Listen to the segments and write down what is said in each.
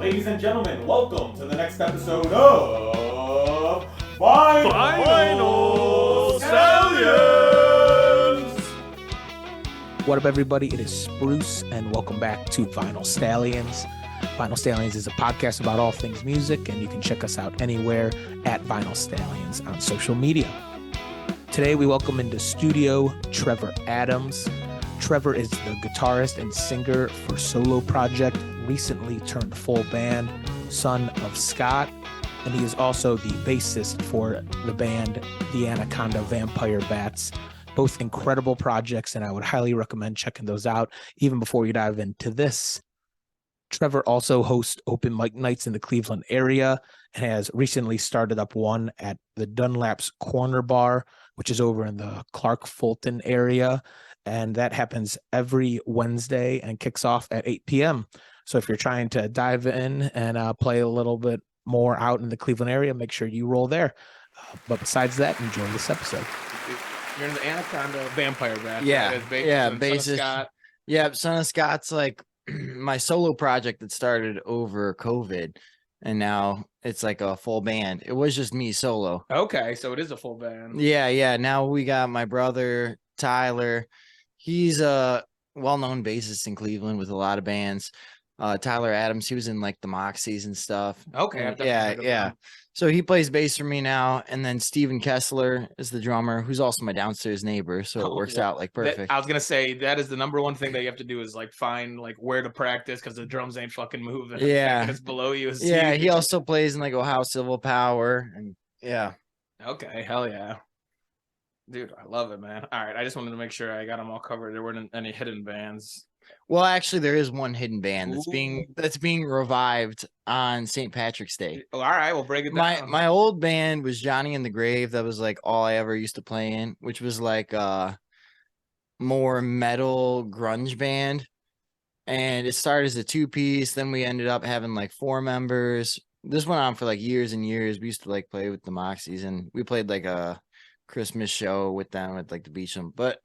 Ladies and gentlemen, welcome to the next episode of Vinyl Stallions! What up, everybody? It is Spruce, and welcome back to Vinyl Stallions. Vinyl Stallions is a podcast about all things music, and you can check us out anywhere at Vinyl Stallions on social media. Today, we welcome into studio Trevor Adams. Trevor is the guitarist and singer for solo project, recently turned full band, Son of Scott, and he is also the bassist for the band The Anaconda Vampire Bats. Both incredible projects, and I would highly recommend checking those out even before you dive into this. Trevor also hosts open mic nights in the Cleveland area and has recently started up one at the Dunlap's Corner Bar, which is over in the Clark Fulton area. And that happens every Wednesday and kicks off at 8 p.m. So if you're trying to dive in and play a little bit more out in the Cleveland area, make sure you roll there. But besides that, enjoy this episode. You're in the Anaconda Vampire Bats. Yeah, right? bassist. Scott. Yeah, Son of Scott's like my solo project that started over COVID, and now it's like a full band. It was just me solo. Okay, so it is a full band. Yeah. Now we got my brother Tyler. He's a well-known bassist in Cleveland with a lot of bands. Tyler Adams, he was in like the Moxies and stuff. Okay, I've definitely heard of Yeah. them. So he plays bass for me now, and then Steven Kessler is the drummer, who's also my downstairs neighbor. So it works out like perfect. I was gonna say that is the number one thing that you have to do is like find like where to practice because the drums ain't fucking moving. Yeah, because below you is yeah. huge. He also plays in like Ohio Civil Power, and yeah. Okay, hell yeah, dude, I love it, man. All right, I just wanted to make sure I got them all covered. There weren't any hidden bands. Well, actually, there is one hidden band that's Ooh. being revived on St. Patrick's Day. Oh, all right, we'll break it down. My old band was Johnny and the Grave. That was like all I ever used to play in, which was like more metal grunge band. And it started as a 2-piece. Then we ended up having like 4 members. This went on for like years and years. We used to like play with the Moxies, and we played like a Christmas show with them at like the beach. But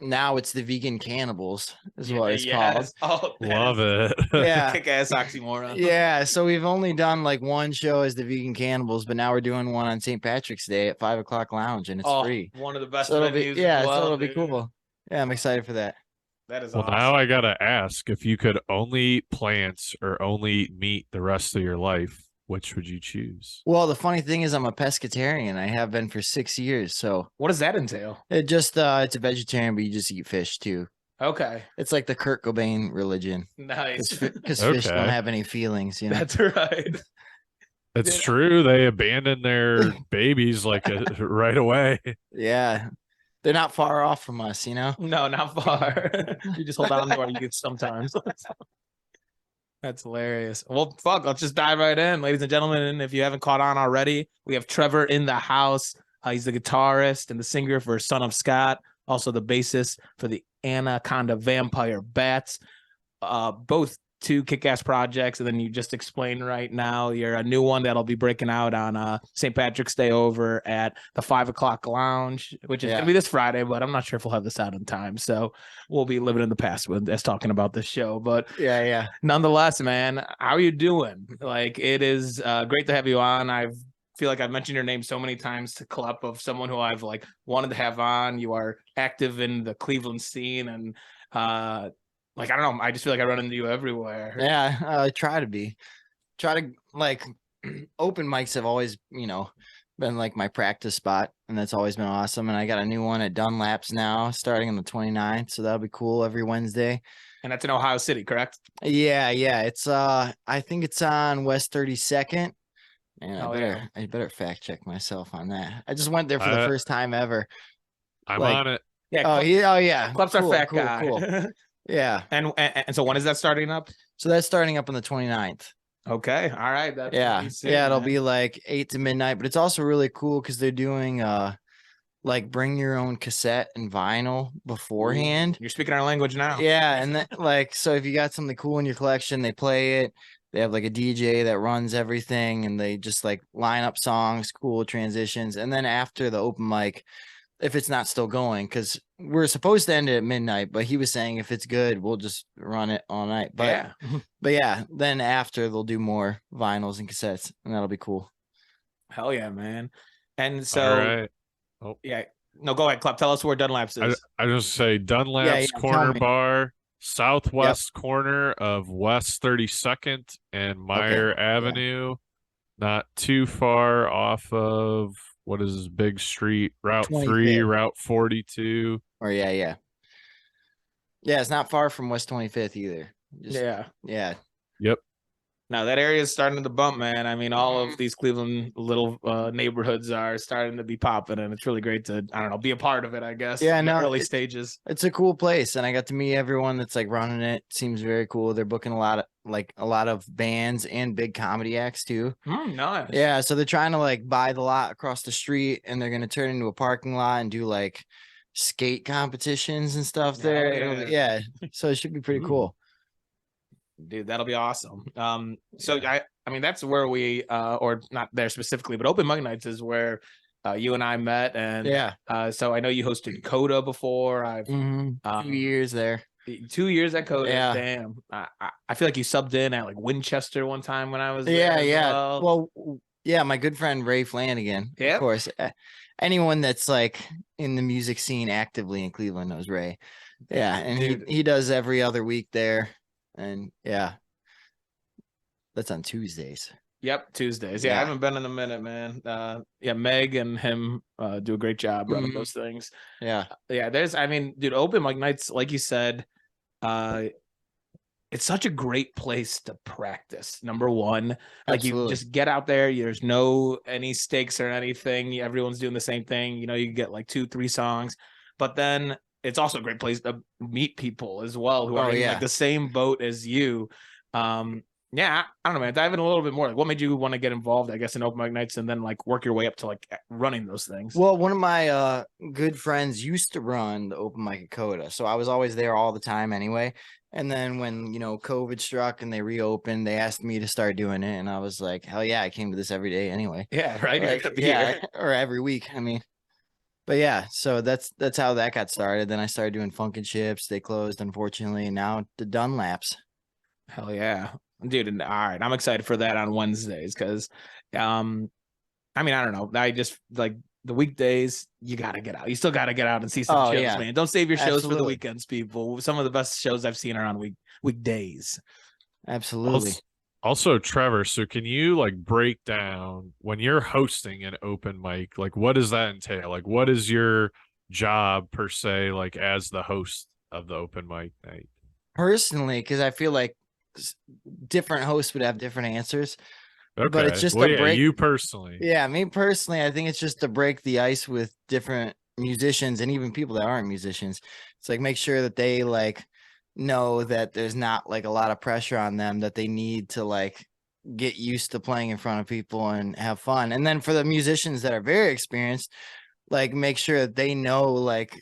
now it's the Vegan Cannibals is what it's called. Oh, Love it. Yeah. Kick-ass oxymoron. Yeah, so we've only done like one show as the Vegan Cannibals, but now we're doing one on St. Patrick's Day at 5 o'clock lounge, and it's free. One of the best So venues. it'll be cool. Yeah, I'm excited for that. That is Well, awesome. now I gotta ask, if you could only plant or only meat the rest of your life, which would you choose? Well, the funny thing is I'm a pescatarian. I have been for 6 years. So What does that entail? it just it's a vegetarian, but you just eat fish too. Okay, It's like the Kurt Cobain religion. nice. Because fish Okay. don't have any feelings, you know. That's right. It's Yeah. true. They abandon their babies like right away. Yeah. They're not far off from us, you know. No, not far. You just hold on to our youth sometimes. That's hilarious. Well, fuck, let's just dive right in, ladies and gentlemen. If you haven't caught on already, we have Trevor in the house. He's the guitarist and the singer for Son of Scott, also the bassist for the Anaconda Vampire Bats. Both 2 kick-ass projects, and then you just explained right now you're a new one that'll be breaking out on St. Patrick's Day over at the 5 o'clock lounge, which is gonna be this Friday, but I'm not sure if we'll have this out in time, so we'll be living in the past with us talking about this show. But Yeah. nonetheless, man, how are you doing? Like, it is great to have you on. I feel like I've mentioned your name so many times to Club of someone who I've like wanted to have on. You are active in the Cleveland scene, and like, I don't know, I just feel like I run into you everywhere. Yeah, I try to like open mics have always, been like my practice spot, and that's always been awesome. And I got a new one at Dunlap's now starting on the 29th, so that'll be cool every Wednesday. And that's in Ohio City, correct? Yeah, it's I think it's on West 32nd. And I better fact check myself on that. I just went there for the first time ever. I'm Like- on it. Yeah. Yeah. Club's our fat guy. Cool. Yeah. And so when is that starting up? So that's starting up on the 29th. Okay. All right. That's Yeah. It'll be like 8 to midnight, but it's also really cool because they're doing like bring your own cassette and vinyl beforehand. You're speaking our language now. Yeah, and then like so if you got something cool in your collection, they play it. They have like a DJ that runs everything, and they just like line up songs, cool transitions. And then after the open mic, if it's not still going, because we're supposed to end it at midnight, but he was saying if it's good, we'll just run it all night. But Yeah. but yeah, then after they'll do more vinyls and cassettes, and that'll be cool. Hell yeah, man. And All so, right. yeah. No, go ahead, Club. Tell us where Dunlap's is. I just say Dunlap's tell Corner me. Bar, southwest corner of West 32nd and Meyer Avenue, not too far off of what is this big street? Route 3, 25th. Route 42. Or yeah, it's not far from West 25th either. Yeah. Yep. Now that area is starting to bump, man. I mean, all of these Cleveland little neighborhoods are starting to be popping, and it's really great to, I don't know, be a part of it, I guess. Yeah, in the no, early stages. It's a cool place, and I got to meet everyone that's like running it. Seems very cool. They're booking a lot of bands and big comedy acts too. Nice. Yeah, so they're trying to like buy the lot across the street, and they're gonna turn it into a parking lot and do like skate competitions and stuff there. Yeah, so it should be pretty cool. Dude, that'll be awesome. So I mean, that's where we or not there specifically, but Open Mic Nights is where you and I met, and so I know you hosted Coda before. I've 2 years there. 2 years at Coda. Yeah. Damn. I feel like you subbed in at like Winchester one time when I was there. Yeah. Well, yeah, my good friend Ray Flanagan. Yep. Of course. Anyone that's like in the music scene actively in Cleveland knows Ray. Yeah, and he does every other week there. And yeah, that's on Tuesdays. Yep, Tuesdays. Yeah, I haven't been in a minute, man. Meg and him do a great job running those things. Yeah. I mean, dude, Open Mic Nights, like you said, it's such a great place to practice. Number one, like Absolutely. You just get out there. There's no any stakes or anything. Everyone's doing the same thing. You know, you get like 2-3 songs, but then it's also a great place to meet people as well who are in like the same boat as you. Yeah, I don't know, man. Dive in a little bit more. Like, what made you want to get involved, I guess, in Open Mic Nights, and then like work your way up to like running those things? Well, one of my good friends used to run the Open Mic at Coda, so I was always there all the time anyway. And then when COVID struck and they reopened, they asked me to start doing it, and I was like, hell yeah, I came to this every day anyway. Yeah, right. Like, or every week. I mean, but yeah, so that's how that got started. Then I started doing Funkin' Chips. They closed, unfortunately, and now the Dunlaps. Hell yeah. Dude, all right, I'm excited for that on Wednesdays because, I mean, I don't know. I just like the weekdays. You gotta get out. You still gotta get out and see some chips, man. Don't save your shows for the weekends, people. Some of the best shows I've seen are on weekdays. Absolutely. Also, Trevor, so can you like break down when you're hosting an open mic, like what does that entail? Like what is your job per se, like as the host of the open mic night? Personally, because I feel like different hosts would have different answers. Okay. But it's just to break you personally. Yeah, me personally, I think it's just to break the ice with different musicians and even people that aren't musicians. It's like make sure that they like know that there's not like a lot of pressure on them, that they need to like get used to playing in front of people and have fun. And then for the musicians that are very experienced, like make sure that they know like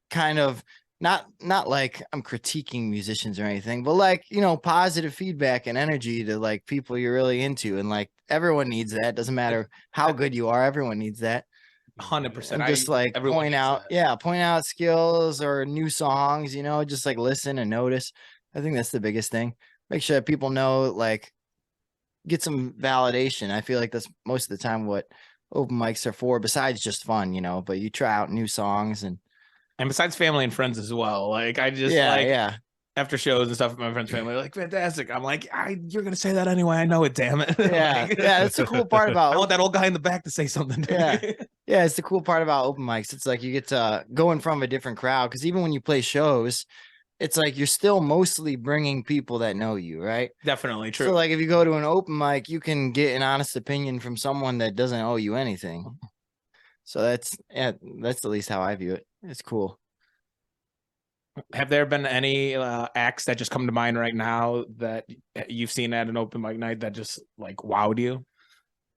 kind of not like I'm critiquing musicians or anything, but like, positive feedback and energy to like people you're really into. And like everyone needs that. Doesn't matter how good you are. Everyone needs that. 100%. And just like point out skills or new songs, just like listen and notice. I think that's the biggest thing. Make sure that people know, like get some validation. I feel like that's most of the time what open mics are for, besides just fun, but you try out new songs and besides family and friends as well. Like I just after shows and stuff with my friends' family, like fantastic. I'm like, you're gonna say that anyway. I know it, damn it. Yeah, that's the cool part about. I want that old guy in the back to say something to me. Yeah, it's the cool part about open mics. It's like you get to go in front of a different crowd, because even when you play shows, it's like you're still mostly bringing people that know you, right? Definitely true. So like if you go to an open mic, you can get an honest opinion from someone that doesn't owe you anything. So that's at least how I view it. It's cool. Have there been any acts that just come to mind right now that you've seen at an open mic night that just like wowed you?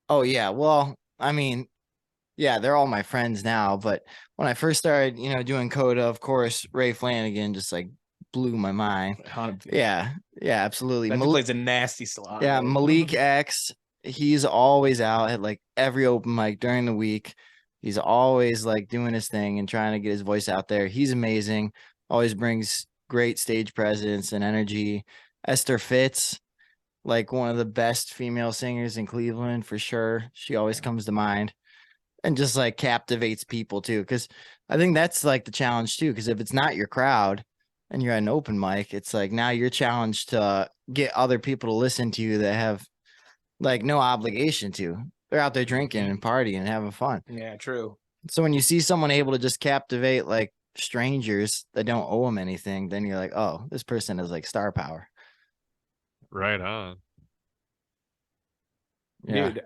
Oh yeah. Well, I mean, yeah, they're all my friends now, but when I first started, doing Coda, of course, Ray Flanagan just like blew my mind. Yeah, absolutely. That plays a nasty slot. Yeah, Malik X, he's always out at like every open mic during the week. He's always like doing his thing and trying to get his voice out there. He's amazing. Always brings great stage presence and energy. Esther Fitz, like one of the best female singers in Cleveland for sure. She always comes to mind and just like captivates people too. Cause I think that's like the challenge too. Cause if it's not your crowd and you're at an open mic, it's like now you're challenged to get other people to listen to you that have like no obligation to. They're out there drinking and partying and having fun. Yeah, true. So when you see someone able to just captivate like strangers that don't owe them anything, then you're like, oh, this person is like star power. Right on. Yeah. Dude.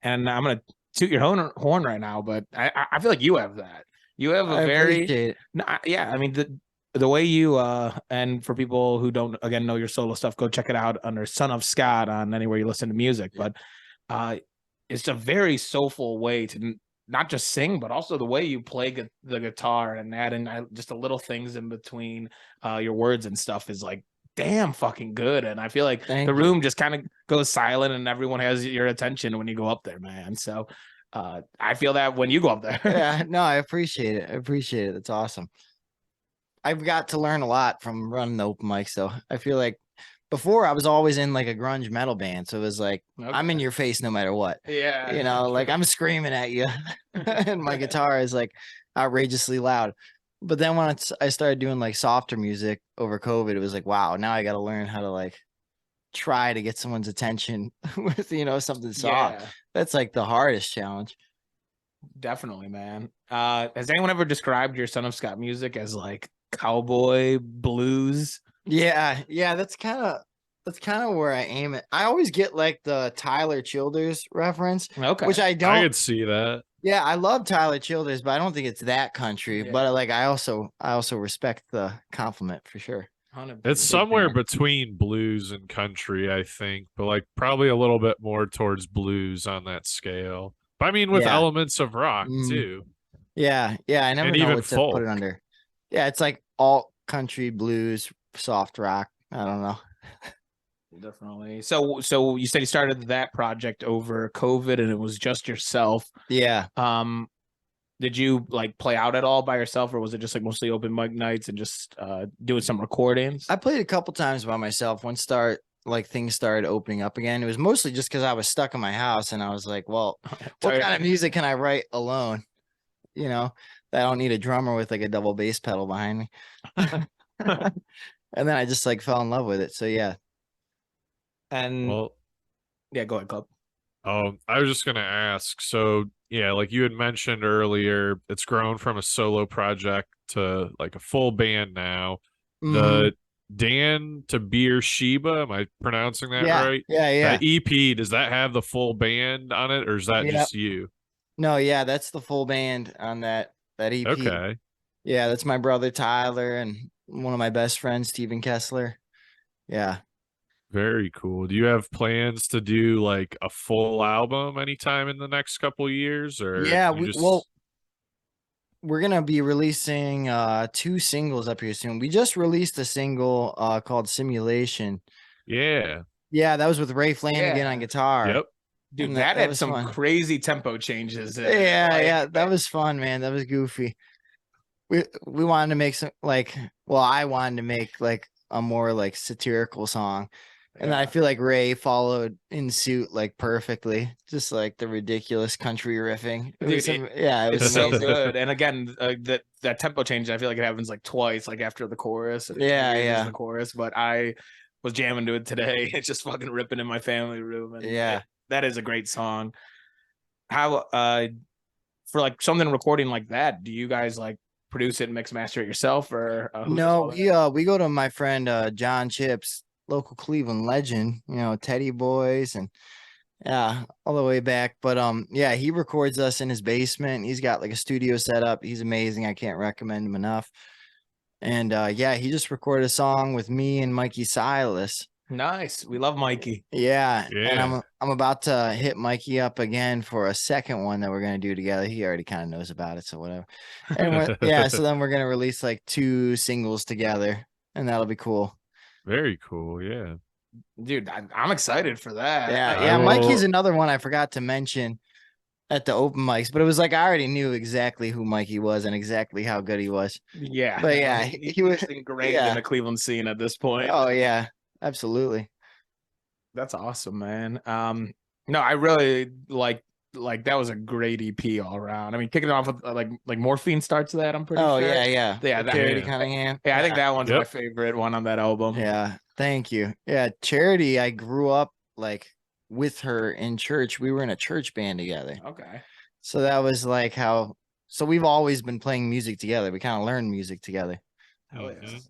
And I'm gonna toot your horn right now, but I feel like you have that. You have a I very appreciate it. no, yeah. I mean the way you and for people who don't again know your solo stuff, go check it out under Son of Scott on anywhere you listen to music. Yeah. But it's a very soulful way to not just sing, but also the way you play the guitar and adding just the little things in between your words and stuff is like damn fucking good. And I feel like Thank the you. room just kind of goes silent and everyone has your attention when you go up there, man. So I feel that when you go up there. Yeah, no, I appreciate it. I appreciate it. That's awesome. I've got to learn a lot from running the open mic. So I feel like before I was always in like a grunge metal band. So it was like, I'm in your face no matter what. Yeah. You know, like I'm screaming at you and my guitar is like outrageously loud. But then when I started doing like softer music over COVID, it was like, wow, now I got to learn how to like try to get someone's attention with, you know, something soft. Yeah, That's like the hardest challenge. definitely, man. Has anyone ever described your Son of Scott music as like cowboy blues? Yeah, that's kind of where I aim it. I always get like the Tyler Childers reference, Okay. which I I don't. could see that. Yeah, I love Tyler Childers, but I don't think it's that country. Yeah. But like, I also respect the compliment for sure. 100%. It's somewhere between blues and country, I think, but like probably a little bit more towards blues on that scale. But I mean, with Yeah. elements of rock Mm. too. Yeah, I never And know even what to put it folk. under. Yeah, it's like alt country blues, soft rock. I don't know. Definitely. So you said you started that project over COVID and it was just yourself. Yeah. Did you like play out at all by yourself, or was it just like mostly open mic nights and just doing some recordings? I played a couple times by myself. Once things started opening up again. It was mostly just because I was stuck in my house and I was like, well, what kind of music can I write alone? You know, I don't need a drummer with like a double bass pedal behind me. And then I just like fell in love with it. So yeah. And Well, yeah, go ahead, Club. I was just gonna ask. So yeah, like you had mentioned earlier, it's grown from a solo project to like a full band now. Mhm. The Dan to Beersheba, am I pronouncing that Yeah, right? yeah. That EP, does that have the full band on it, or is that Yep. just you? No, yeah, that's the full band on that EP. Okay. Yeah, that's my brother Tyler and one of my best friends, Steven Kessler. Yeah. Very cool. Do you have plans to do like a full album anytime in the next couple years, or Yeah, you just we're gonna be releasing 2 singles up here soon. We just released a single called Simulation. yeah. Yeah, that was with Ray Flanagan on guitar. Yep. Dude, And that that had was some fun. crazy tempo changes. in it. Yeah, Like, that was fun, man. That was goofy. We wanted to make some like, well, I wanted to make like a more like satirical song. And then I yeah. feel like Ray followed in suit like perfectly, just like the ridiculous country riffing. It was Dude, it was It's so amazing. good. And again, that tempo change, I feel like it happens like twice, like after the chorus. and Yeah, it is yeah. The chorus, but I was jamming to it today. It's just fucking ripping in my family room. And Yeah. that is a great song. How for like something recording like that, do you guys like produce it and mix master it yourself, or who does all No, that? we go to my friend John Chips, local Cleveland legend, you know, Teddy Boys and yeah, all the way back. But yeah, he records us in his basement. He's got like a studio set up. He's amazing. I can't recommend him enough. And yeah, he just recorded a song with me and Mikey Silas. Nice. We love Mikey. Yeah, and Yeah. I'm about to hit Mikey up again for a second one that we're gonna do together. He already kind of knows about it, so whatever. And yeah, so then we're gonna release like 2 singles together, and that'll be cool. Very cool. Yeah. Dude, I'm excited for that. Yeah, I yeah. Mikey's will- another one I forgot to mention. at the open mics, but it was like I already knew exactly who Mikey was and exactly how good he was. Yeah, But yeah, he was ingrained yeah. in the Cleveland scene at this point. Oh yeah, absolutely. That's awesome, man. No, I really like that was a great EP all around. I mean, kicking it off with like Morphine starts that, I'm pretty Oh sure. yeah, Yeah, that, Charity Yeah. Cunningham. yeah, I think that one's my Yep. favorite one on that album. Yeah, thank you. Yeah, Charity, I grew up like with her in church. We were in a church band together. Okay. So that was like how so we've always been playing music together. We kind of learned music together. Hell yeah. Mhm.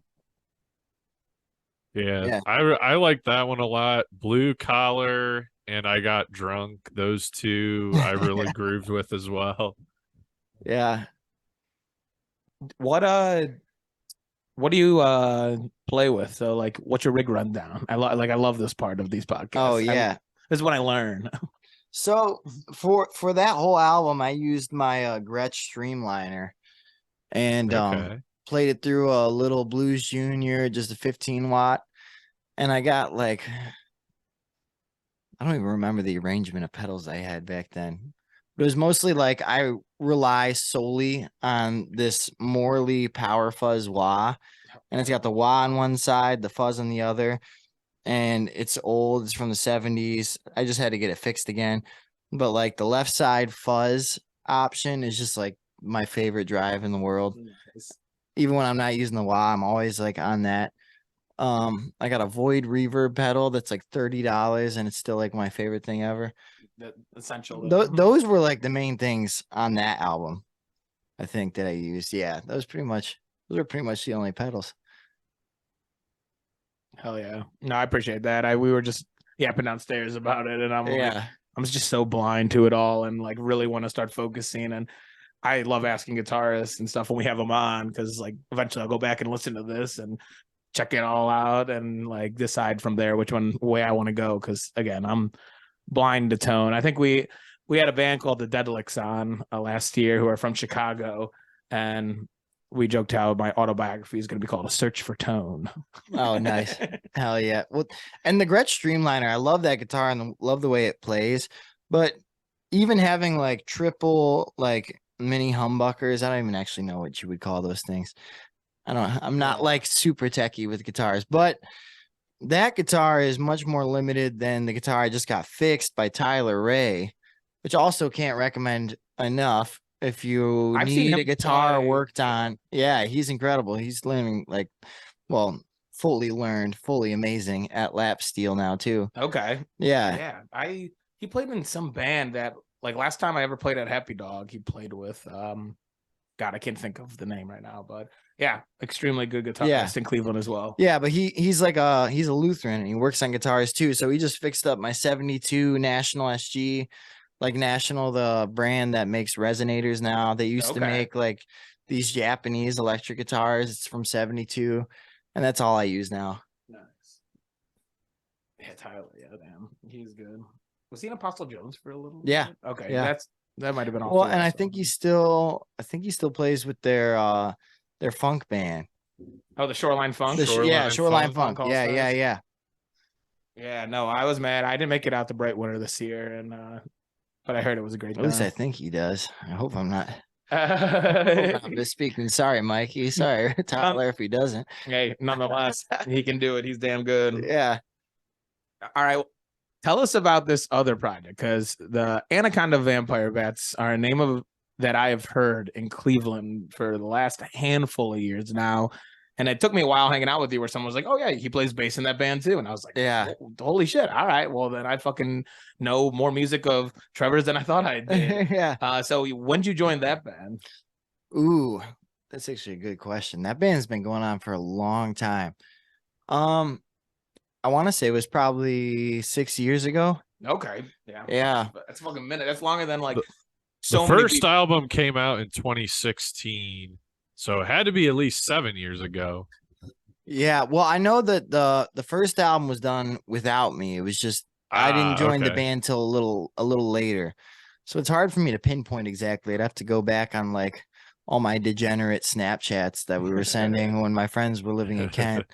Yeah, Yeah. I like that one a lot. Blue Collar and I Got Drunk. Those two I really grooved with as well. Yeah. What do you play with? So like what's your rig rundown? I love this part of these podcasts. Oh yeah. This is when I learn. So for that whole album, I used my Gretsch Streamliner and Okay. played it through a little Blues Junior, just a 15 watt, and I got like I don't even remember the arrangement of pedals I had back then. But it was mostly like I rely solely on this Morley Power Fuzz wah, and it's got the wah on one side, the fuzz on the other, and it's old. It's from the 70s. I just had to get it fixed again. But like the left side fuzz option is just like my favorite drive in the world. Even when I'm not using the wah, I'm always like on that. I got a Void reverb pedal that's like $30 and it's still like my favorite thing ever. The essential. Those were like the main things on that album, I think, that I used. Yeah, those are pretty much the only pedals. Hell yeah. No, I appreciate that. We were just yapping downstairs about it, and I'm like, I'm just so blind to it all, and like really want to start focusing. And I love asking guitarists and stuff when we have them on, because like eventually I'll go back and listen to this and check it all out and like decide from there which way I want to go. Because again, I'm blind to tone. I think we had a band called the Deadlicks on last year who are from Chicago, and we joked how my autobiography is going to be called A Search for Tone. Oh, nice. Hell yeah. Well, and the Gretsch Streamliner, I love that guitar and love the way it plays. But even having like triple like mini humbuckers, I don't even actually know what you would call those things. I'm not like super techie with guitars, but that guitar is much more limited than the guitar I just got fixed by Tyler Ray, which also can't recommend enough. If you need a guitar worked on, yeah, he's incredible. He's learning like, well, fully learned, fully amazing at lap steel now too. Okay. Yeah. Yeah. He played in some band that like last time I ever played at Happy Dog, he played with God, I can't think of the name right now, but yeah, extremely good guitarist in Cleveland as well. Yeah, but he's a Lutheran and he works on guitars too. So he just fixed up my 72 National SG. Like National, the brand that makes resonators now. They used to make like these Japanese electric guitars. It's from 72. And that's all I use now. Nice. Yeah, Tyler. Yeah, damn. He's good. Was he in Apostle Jones for a little bit? Okay. Yeah. That might have been well, and I think he still plays with their funk band. Oh, the Shoreline Funk? Shoreline Funk. Yeah. Yeah, no, I was mad. I didn't make it out to Bright Winter this year, and but I heard it was a great time. At least I think he does. I hope I'm not. I'm just speaking. Sorry, Mikey. Sorry, Tyler, if he doesn't. Hey, nonetheless, he can do it. He's damn good. Yeah. All right. Tell us about this other project, because the Anaconda Vampire Bats are a name that I have heard in Cleveland for the last handful of years now. And it took me a while hanging out with you where someone was like, oh, yeah, he plays bass in that band, too. And I was like, yeah, holy shit. All right. Well, then I fucking know more music of Trevor's than I thought I did. Yeah. So when did you join that band? Ooh, that's actually a good question. That band's been going on for a long time. I want to say it was probably 6 years ago. Okay. Yeah. Yeah. That's a fucking minute. That's longer than like the first album came out in 2016. So it had to be at least 7 years ago. Yeah, well, I know that the first album was done without me. It was just I didn't join the band till a little later. So it's hard for me to pinpoint exactly. I'd have to go back on like all my degenerate Snapchats that we were sending when my friends were living in Kent.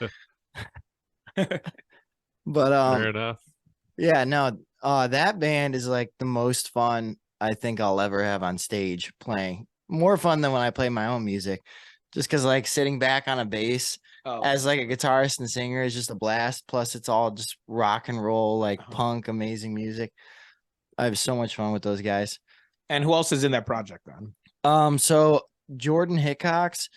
But fair enough. Yeah, no, that band is like the most fun I think I'll ever have on stage playing. More fun than when I play my own music. Just because like sitting back on a bass as like a guitarist and singer is just a blast. Plus it's all just rock and roll, like punk, amazing music. I have so much fun with those guys. And who else is in that project then? So Jordan Hickox,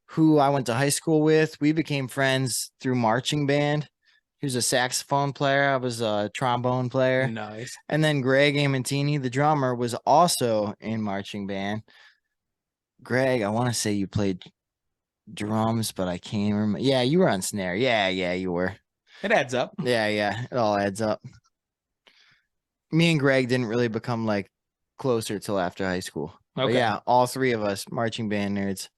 who I went to high school with, we became friends through marching band. He was a saxophone player. I was a trombone player. Nice. And then Greg Amantini, the drummer, was also in marching band. Greg, I want to say you played drums, but I can't remember. Yeah, you were on snare. Yeah, you were. It adds up. Yeah, it all adds up. Me and Greg didn't really become like closer till after high school. Okay. But yeah, all three of us marching band nerds.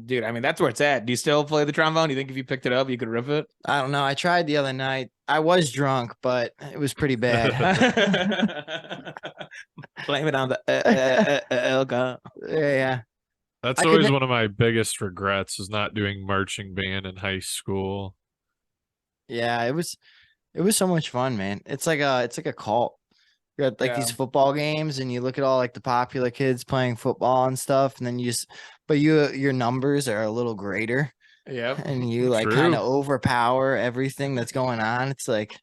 Dude, I mean, that's where it's at. Do you still play the trombone? Do you think if you picked it up, you could rip it? I don't know. I tried the other night. I was drunk, but it was pretty bad. Blame it on the alcohol. Yeah. That's always one of my biggest regrets is not doing marching band in high school. Yeah, it was so much fun, man. It's like a cult. You got like these football games and you look at all like the popular kids playing football and stuff, and then your numbers are a little greater. Yep. And you like kind of overpower everything that's going on. It's like,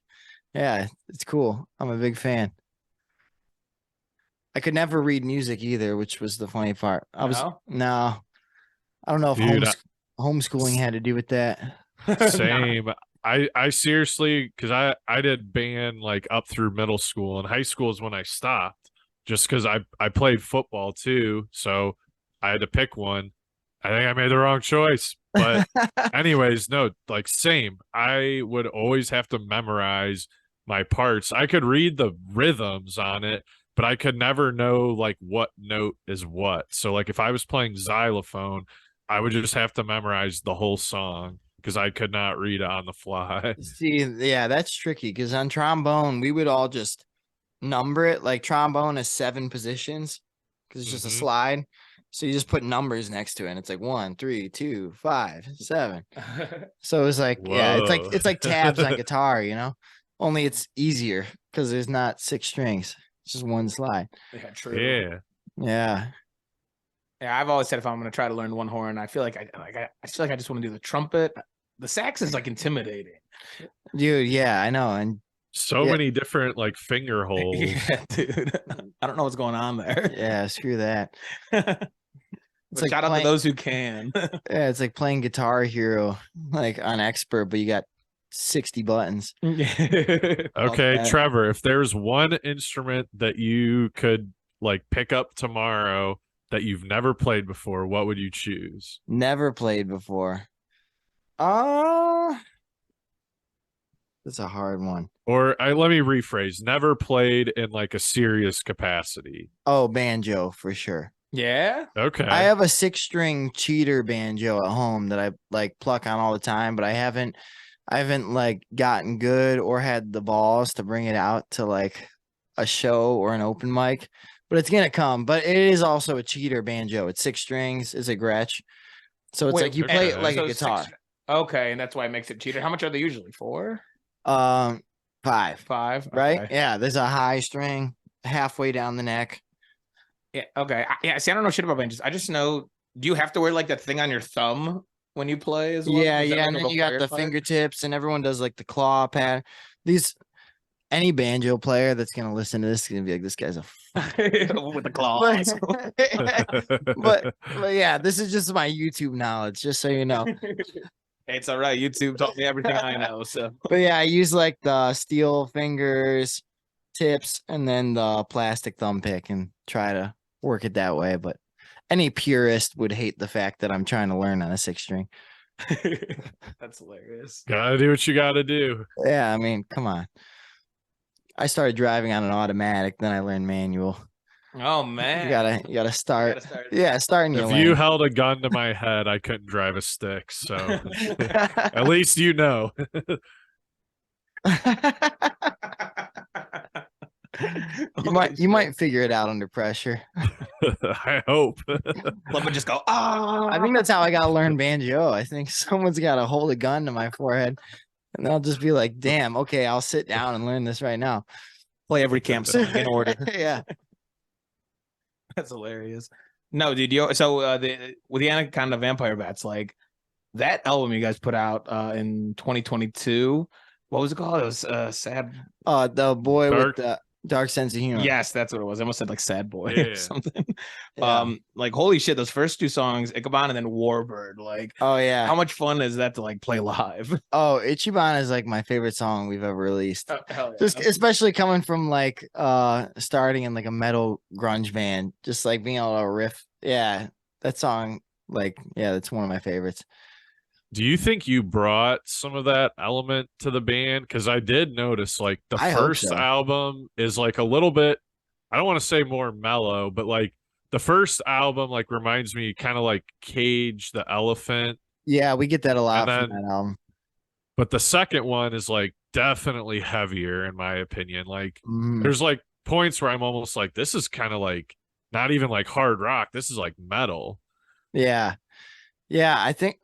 yeah, it's cool. I'm a big fan. I could never read music either, which was the funny part. I don't know if homeschooling had to do with that. Same. I seriously, because I did band like up through middle school, and high school is when I stopped just because I played football too. So I had to pick one. I think I made the wrong choice. But anyways, no, like same. I would always have to memorize my parts. I could read the rhythms on it, but I could never know like what note is what. So like if I was playing xylophone, I would just have to memorize the whole song because I could not read it on the fly. See, yeah, that's tricky because on trombone, we would all just number it. Like trombone is 7 positions because it's just a slide. So you just put numbers next to it. And it's like 1, 3, 2, 5, 7. So it was like, yeah, it's like tabs on guitar, you know, only it's easier because there's not 6 strings. It's just one slide. Yeah, true. Yeah. Yeah, I've always said if I'm going to try to learn one horn, I feel like I feel like I just want to do the trumpet. The sax is like intimidating. Dude, yeah, I know. And so many different like finger holes. Yeah, dude. I don't know what's going on there. Yeah, screw that. It's like shout out to those who can. Yeah, it's like playing Guitar Hero like on expert, but you got 60 buttons. Okay, Trevor, if there's one instrument that you could like pick up tomorrow that you've never played before, what would you choose? Never played before. That's a hard one. Or let me rephrase, never played in like a serious capacity. Oh, banjo for sure. Yeah. Okay. I have a 6-string cheater banjo at home that I like pluck on all the time, but I haven't like gotten good or had the balls to bring it out to like a show or an open mic, but it's gonna come. But it is also a cheater banjo. It's 6 strings. It's a Gretsch, so it's like you play it like a guitar. Okay, and that's why it makes it cheater. How much are they usually for? 5. 5, right? Okay. Yeah, there's a high string halfway down the neck. Yeah. Okay. See, I don't know shit about banjos. I just know. Do you have to wear like that thing on your thumb when you play as well? Yeah, and then you got the fingertips, and everyone does like the claw pad. Any banjo player that's gonna listen to this is gonna be like, this guy's a with the claws. but yeah, this is just my YouTube knowledge, just so you know. It's all right. YouTube taught me everything I know. So, but yeah, I use like the steel fingers, tips, and then the plastic thumb pick, and try to work it that way. But any purist would hate the fact that I'm trying to learn on a 6-string. That's hilarious. Gotta do what you gotta do. Yeah, I mean, come on. I started driving on an automatic, then I learned manual. Oh man, you gotta start. Yeah, starting your If lane. you held a gun to my head, I couldn't drive a stick. So at least you know. You might figure it out under pressure. I hope. Let me just go. I think that's how I gotta learn banjo. I think someone's gotta hold a gun to my forehead, and I'll just be like, "Damn, okay, I'll sit down and learn this right now." Play every camp song in order. Yeah. That's hilarious. No, dude. The with the Anaconda Vampire Bats, like that album you guys put out in 2022. What was it called? It was Sad. The boy with Dark. the dark sense of humor. Yes, that's what it was. I almost said like Sad Boy or Yeah. something. Yeah. Like holy shit, those first two songs, Ichabod and then Warbird. Like, Oh yeah. how much fun is that to like play live? Oh, Ichiban is like my favorite song we've ever released. Hell yeah. Just especially coming from like starting in like a metal grunge band, just like being able to riff. Yeah, that song, like, yeah, that's one of my favorites. Do you think you brought some of that element to the band? Because I did notice like the I hope first so. album is like a little bit, I don't want to say more mellow, but like the first album like reminds me kind of like Cage the Elephant. Yeah, we get that a lot And from then that album. But the second one is like definitely heavier in my opinion. Like Mhm. there's like points where I'm almost like this is kind of like not even like hard rock. This is like metal. Yeah. Yeah, I think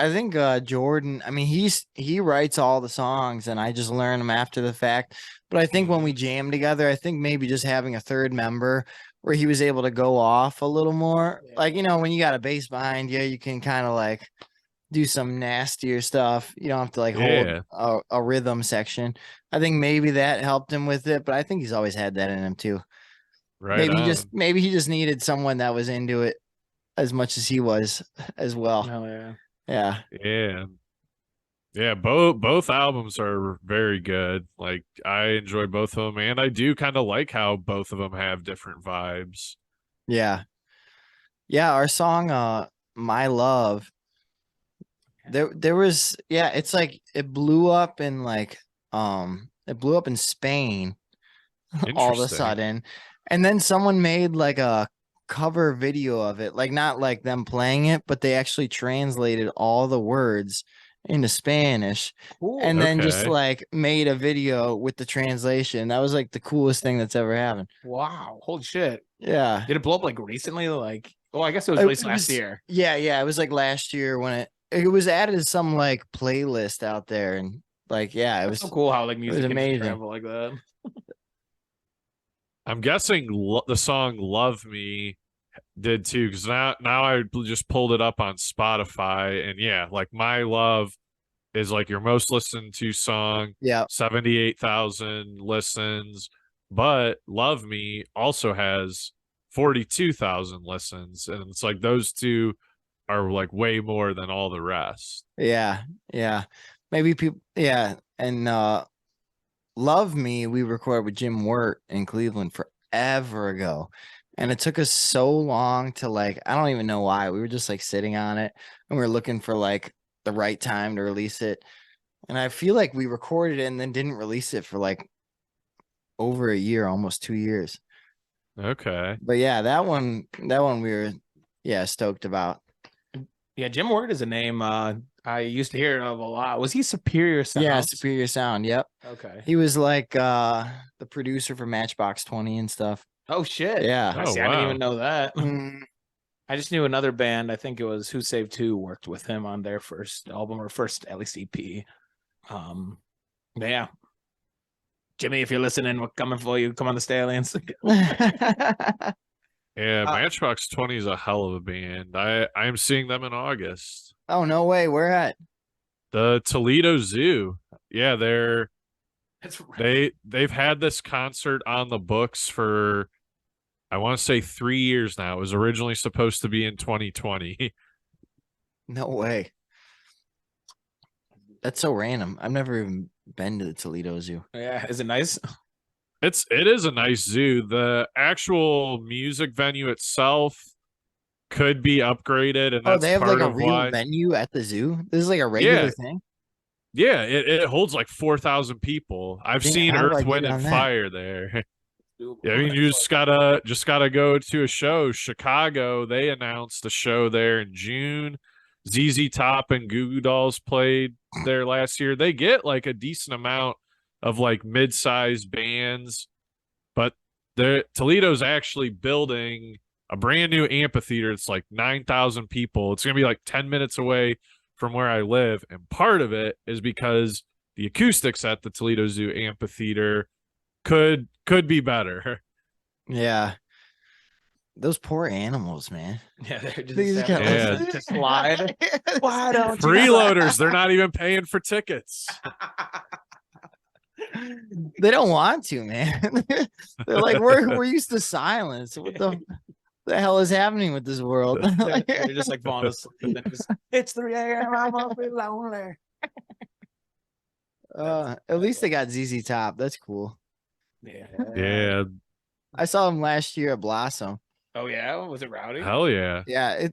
Jordan, I mean he writes all the songs and I just learn them after the fact. But I think when we jam together, I think maybe just having a third member where he was able to go off a little more. Yeah. Like, when you got a bass behind you, you can kind of like do some nastier stuff. You don't have to like Yeah. hold a rhythm section. I think maybe that helped him with it, but I think he's always had that in him too. Right Maybe on. maybe he just needed someone that was into it as much as he was as well. Hell yeah. Yeah. Yeah. Yeah, both albums are very good. Like I enjoy both of them, and I do kind of like how both of them have different vibes. Yeah. Yeah, our song My Love, there was, yeah, it's like it blew up in Spain all of a Interesting. sudden. And then someone made like a cover video of it, like not like them playing it, but they actually translated all the words into Spanish Cool. and then just Okay. like made a video with the translation. That was like the coolest thing that's ever happened. Wow. Holy shit. Yeah. Did it blow up like recently? Like, I guess it was It- released it last was- year. Yeah, it was like last year when it was added to some like playlist out there, and like, yeah, it It's was so cool how like music can just amazing. travel like that. I'm guessing the song "Love Me" did too, because now I just pulled it up on Spotify, and yeah, like "My Love" is like your most listened to song, Yeah, 78,000 listens, but "Love Me" also has 42,000 listens, and it's like those two are like way more than all the rest. yeah. Maybe people, yeah, and Love Me, we recorded with Jim Wirt in Cleveland forever ago. And it took us so long to like, I don't even know why. We were just like sitting on it and we were looking for like the right time to release it. And I feel like we recorded it and then didn't release it for like over a year, almost 2 years. Okay. But yeah, that one we were, yeah, stoked about. Yeah, Jim Ward is a name I used to hear of a lot. Was he Superior Sound? Yeah, Superior Sound. Yep. Okay. He was like the producer for Matchbox 20 and stuff. Oh shit. Yeah. I Oh, see. I didn't wow. even know that. Mm, I just knew another band. I think it was Who Saved Two worked with him on their first album or first at least EP. But yeah, Jimmy, if you're listening, we're coming for you. Come on, the Stallions. Yeah, Uh, Matchbox 20 is a hell of a band. I'm seeing them in August. Oh, no way. Where at? The Toledo Zoo. Yeah, That's right. they've had this concert on the books for I want to say 3 years now. It was originally supposed to be in 2020. No way. That's so random. I've never even been to the Toledo Zoo. Yeah, is it nice? It is a nice zoo. The actual music venue itself could be upgraded, and Oh, that's they have part like a of real why. venue at the zoo? This is like a regular Yeah, thing? yeah, it holds like 4,000 people. I've Damn, seen how do I Earth, get Wind, and on that? Fire there. Yeah, I mean, you just gotta go to a show. Chicago, they announced a show there in June. ZZ Top and Goo Goo Dolls played there last year. They get like a decent amount of like mid-sized bands, but Toledo's actually building a brand new amphitheater. It's like 9,000 people. It's gonna be like 10 minutes away from where I live, and part of it is because the acoustics at the Toledo Zoo amphitheater could be better. Yeah. Those poor animals, man. Yeah, they're They just just having Yeah. to slide. Why don't you Freeloaders, they're not even paying for tickets. They don't want to, man. They're like, we're used to silence. What the hell is happening with this world? They're just like falling asleep. And then just, it's 3 a.m. I'm awfully lonely. At least they got ZZ Top. That's cool. Yeah. Yeah, I saw them last year at Blossom. Oh yeah, was it rowdy? hell yeah. Yeah,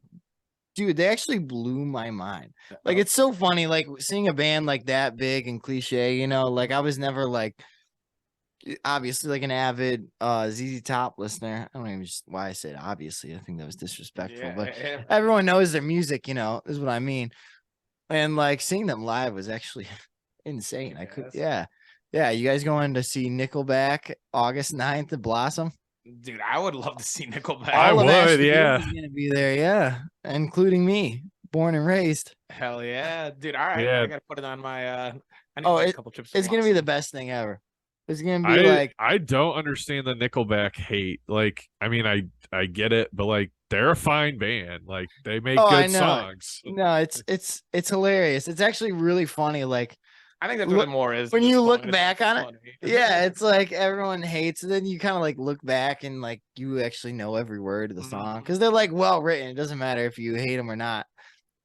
dude, they actually blew my mind. Like, it's so funny, like seeing a band like that big and cliche, you know, like I was never like obviously like an avid ZZ Top listener. I don't even just why I said obviously. I think that was disrespectful, but everyone knows their music, you know, is what I mean. And like seeing them live was actually insane. I could, yeah. You guys going to see Nickelback August 9th at Blossom? Dude, I would love to see Nickelback. I All of would, Ashton yeah. Green is gonna be there, yeah, including me, born and raised. Hell yeah, dude. All right, Yeah. I gotta put it on my. I need Oh, a couple trips. It's gonna be the best thing ever. It's gonna be like, I don't understand the Nickelback hate. Like, I mean, I get it, but like they're a fine band. Like they make I good know. songs. No, it's hilarious. It's actually really funny. Like, I think that's what it more is. when just you fun. look It's back on it, funny. yeah, it's like everyone hates, and then you kind of like look back and like you actually know every word of the song because they're like well written. It doesn't matter if you hate them or not.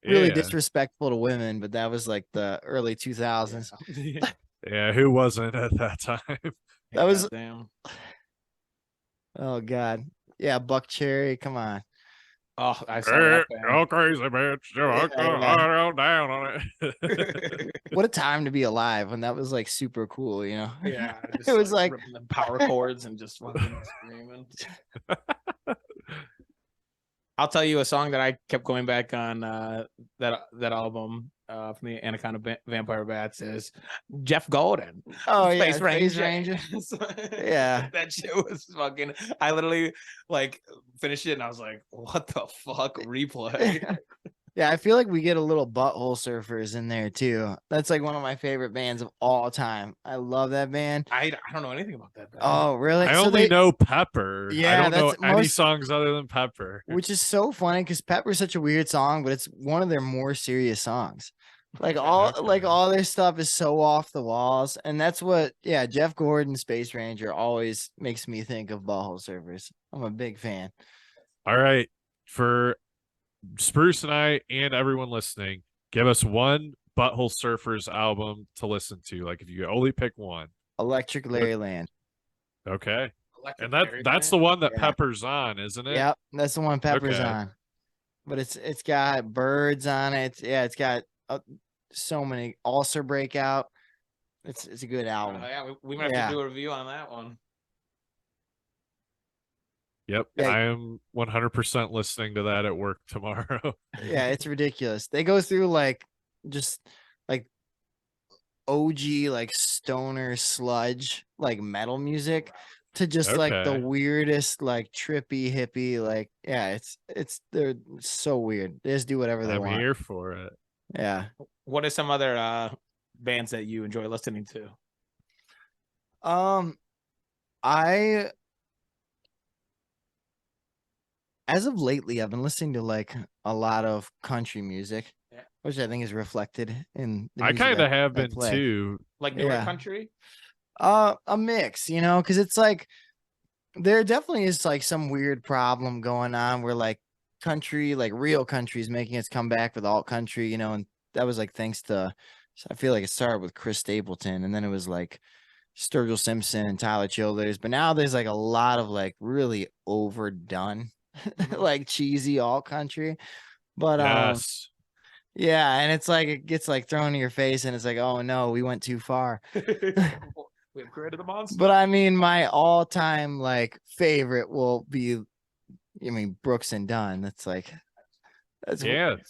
Really Yeah. disrespectful to women, but that was like the early 2000s. Yeah, who wasn't at that time? That was damn. Oh God, yeah, Buck Cherry, come on. Oh, I saw that. Oh, crazy bitch. Yeah, yeah. Down on it. What a time to be alive when that was like super cool, you know? Yeah, It was like ripping the power chords and just fucking screaming. I'll tell you a song that I kept going back on that album from the Anaconda Vampire Bats is Jeff Golden. oh yeah, Space Ranger. Space Ranger. Yeah. That shit was fucking. I literally like finished it and I was like, "What the fuck?" Replay. Yeah, I feel like we get a little Butthole Surfers in there too. That's like one of my favorite bands of all time. I love that band. I don't know anything about that band. Oh, really? I So only they- know Pepper. I Yeah, don't know that's any most- songs other than Pepper. which is so funny because Pepper's such a weird song, but it's one of their more serious songs. Like all their stuff is so off the walls, and that's what Jeff Gordon, Space Ranger, always makes me think of Butthole Surfers. I'm a big fan. All right. For Spruce and I and everyone listening, give us one Butthole Surfers album to listen to. Like if you could only pick one. Electric Larryland. Okay. Electric And that's the one that Yeah. Pepper's on, isn't it? Yep, that's the one Pepper's Okay. on. But it's got birds on it. It's got so many Ulcer Breakout. It's a good album. Yeah, we might have to do a review on that one. Yep. Yeah. I am 100% listening to that at work tomorrow. Yeah, it's ridiculous. They go through like just like OG like stoner sludge like metal music to just like the Okay. weirdest like trippy hippie like they're so weird. They just do whatever they I'm want. here for it. Yeah. What are some other bands that you enjoy listening to? I as of lately I've been listening to like a lot of country music, which I think is reflected in the I music kind of have I been play. too. Like newer Yeah. country? A mix, you know, because it's like there definitely is like some weird problem going on where like country, like real country, is making its comeback with alt country, you know, and that was like thanks to I feel like it started with Chris Stapleton, and then it was like Sturgill Simpson and Tyler Childers, but now there's like a lot of like really overdone, like cheesy alt country, but Yes. yeah, and it's like it gets like thrown in your face, and it's like, oh no, we went too far. We have created the monster. But I mean, my all-time like favorite will be, I mean, Brooks and Dunn. That's like, that's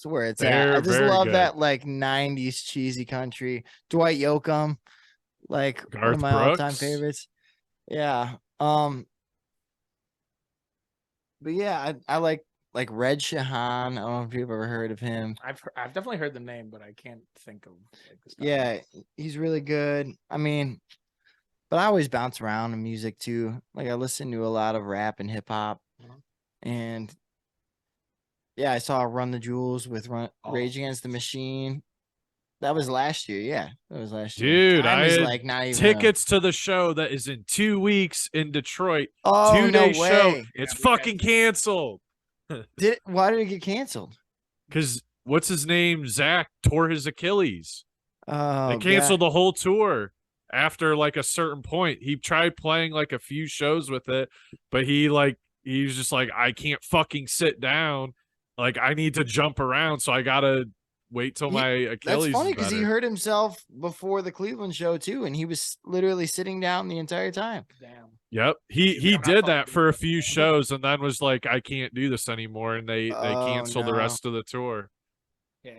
where it's at. I just Very love good. that like '90s cheesy country. Dwight Yoakam, like one Garth of my all-time Brooks. favorites. Yeah. But yeah, I like Red Shahan. I don't know if you've ever heard of him. I've definitely heard the name, but I can't think of like, the style. Yeah, he's really good. I mean, but I always bounce around in music too. Like I listen to a lot of rap and hip hop, And yeah, I saw Run the Jewels with Oh. Rage Against the Machine. That was last year. Yeah, that was last year. Dude, Time I is had like not even tickets to the show that is in 2 weeks in Detroit. Oh, 2-day no show. way. It's Yeah, we had fucking to- canceled. Why did it get canceled? Because what's his name? Zach tore his Achilles. Oh, They canceled the whole tour after like a certain point. He tried playing like a few shows with it, but he was just like, I can't fucking sit down. Like I need to jump around, so I gotta wait till my Achilles. That's funny because because he hurt himself before the Cleveland show too, and he was literally sitting down the entire time. Damn. Yep, he I'm not did fucking that for doing a that, few man. shows, and then was like, I can't do this anymore, and they Oh, canceled the no. rest of the tour. Yeah.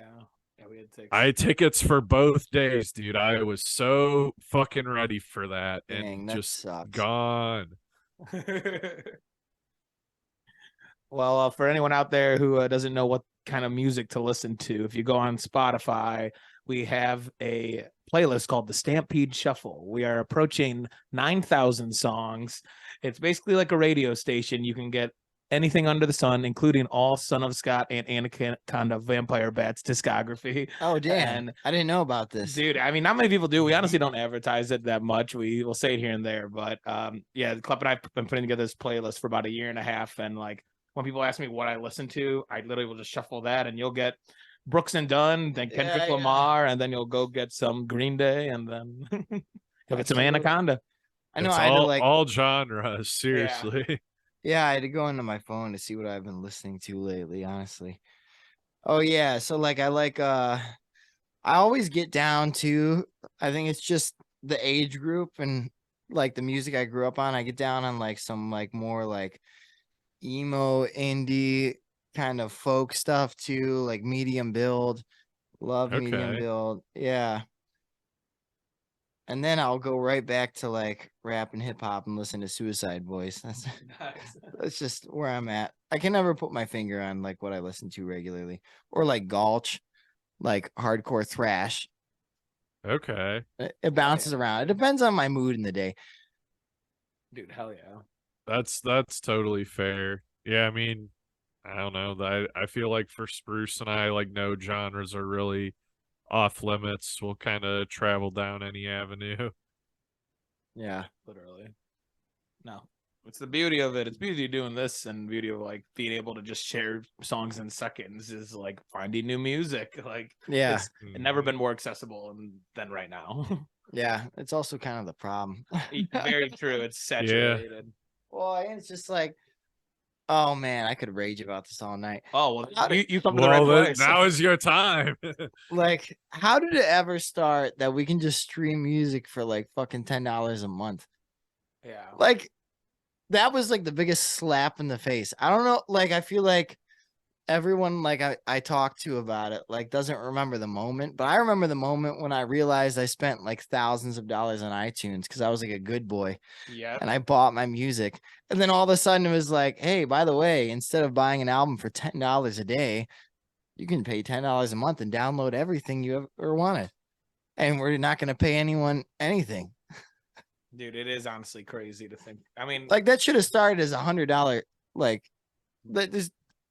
Yeah, we had tickets. I had tickets for both days, dude. I was so fucking ready for that, Dang, and that just sucks. gone. Well, for anyone out there who doesn't know what kind of music to listen to, if you go on Spotify, we have a playlist called the Stampede Shuffle. We are approaching 9,000 songs. It's basically like a radio station. You can get anything under the sun, including all Son of Scott and Anaconda Vampire Bats discography. Oh, damn. And I didn't know about this. dude, I mean, not many people do. We honestly don't advertise it that much. We will say it here and there, but yeah, Club and I've been putting together this playlist for about a year and a half, and like when people ask me what I listen to, I literally will just shuffle that, and you'll get Brooks and Dunn, then Kendrick Yeah. Lamar, and then you'll go get some Green Day, and then you'll get some Absolutely. Anaconda. I know It's I had to like all genres, seriously. yeah, I had to go into my phone to see what I've been listening to lately, honestly. Oh yeah, so like I always get down to, I think it's just the age group and like the music I grew up on. I get down on like some like more like emo indie kind of folk stuff too, like medium build. Love medium Okay. build. Yeah. And then I'll go right back to like rap and hip hop and listen to Suicide Boys. That's just where I'm at. I can never put my finger on like what I listen to regularly, or like Gulch, like hardcore thrash. Okay. It bounces around. It depends on my mood in the day. Dude, hell yeah. That's totally fair. Yeah, I mean, I don't know. I feel like for Spruce and I, like no genres are really off limits. We'll kind of travel down any avenue. Yeah. Literally. No. It's the beauty of it. It's beauty of doing this, and beauty of like being able to just share songs in seconds is like finding new music. Like Yeah. it's never been more accessible than right now. Yeah. It's also kind of the problem. Very true. It's saturated. Well, and it's just like, oh man, I could rage about this all night. Oh well, How did- you come to the right Well, place. now is your time. Like, how did it ever start that we can just stream music for like fucking $10 a month? Yeah. Like, that was like the biggest slap in the face. I don't know. Like, I feel like everyone like I talked to about it like doesn't remember the moment, but I remember the moment when I realized I spent like thousands of dollars on iTunes because I was like a good boy Yeah. and I bought my music. And then all of a sudden it was like, hey, by the way, instead of buying an album for $10 a day, you can pay $10 a month and download everything you ever wanted. And we're not going to pay anyone anything. Dude, it is honestly crazy to think. I mean, Like that should have started as $100. Like that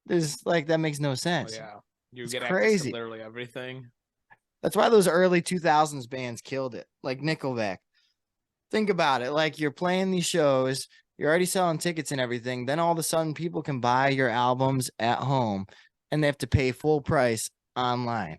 there's like, that makes no oh, sense. yeah, you It's get access crazy. to literally everything. That's why those early 2000s bands killed it, like Nickelback. Think about it. Like you're playing these shows, you're already selling tickets and everything. Then all of a sudden people can buy your albums at home and they have to pay full price online.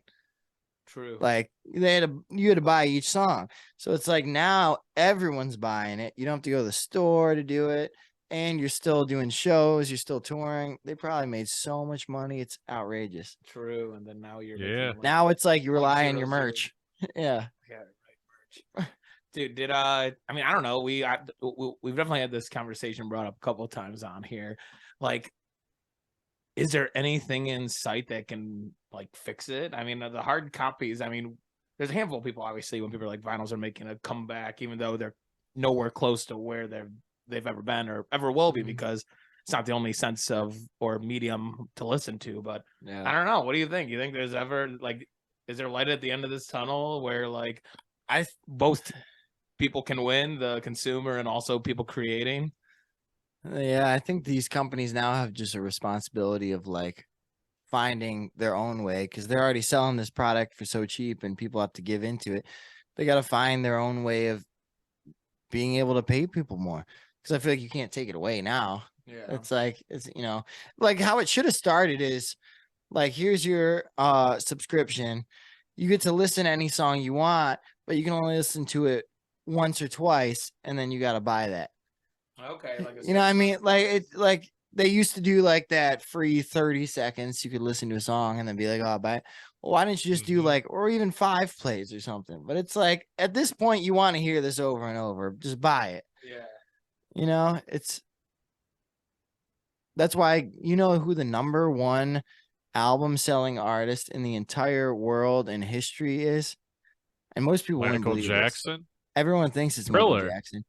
True. Like you had to buy each song. So it's like now everyone's buying it. You don't have to go to the store to do it. And you're still doing shows, you're still touring. They probably made so much money. It's outrageous. True. And then now you're Yeah. making, like, Now it's like you rely on your 0.00. merch. Yeah. Yeah, right, merch. Dude, did I mean, I don't know. We've definitely had this conversation brought up a couple of times on here. Like, is there anything in sight that can like fix it? I mean, the hard copies, I mean, there's a handful of people, obviously, when people are like vinyls are making a comeback, even though they're nowhere close to where they've ever been or ever will be, because it's not the only sense of or medium to listen to. But I Yeah. don't know. What do you think? You think there's ever like, is there light at the end of this tunnel where like both people can win, the consumer and also people creating? Yeah, I think these companies now have just a responsibility of like finding their own way because they're already selling this product for so cheap and people have to give into it. They got to find their own way of being able to pay people more because I feel like you can't take it away now. Yeah. It's like, it's, like how it should have started is like, here's your subscription. You get to listen to any song you want, but you can only listen to it once or twice, and then you got to buy that. Okay. Like You know what I mean? Like it, like they used to do like that free 30 seconds. You could listen to a song and then be like, oh, I'll buy it. Well, why didn't you just do Mhm. like, or even 5 plays or something? But it's like at this point, you want to hear this over and over. Just buy it. Yeah. That's why who the number one album selling artist in the entire world and history is? And most people wouldn't Michael believe this. Jackson. Everyone thinks it's Michael Thriller. Jackson.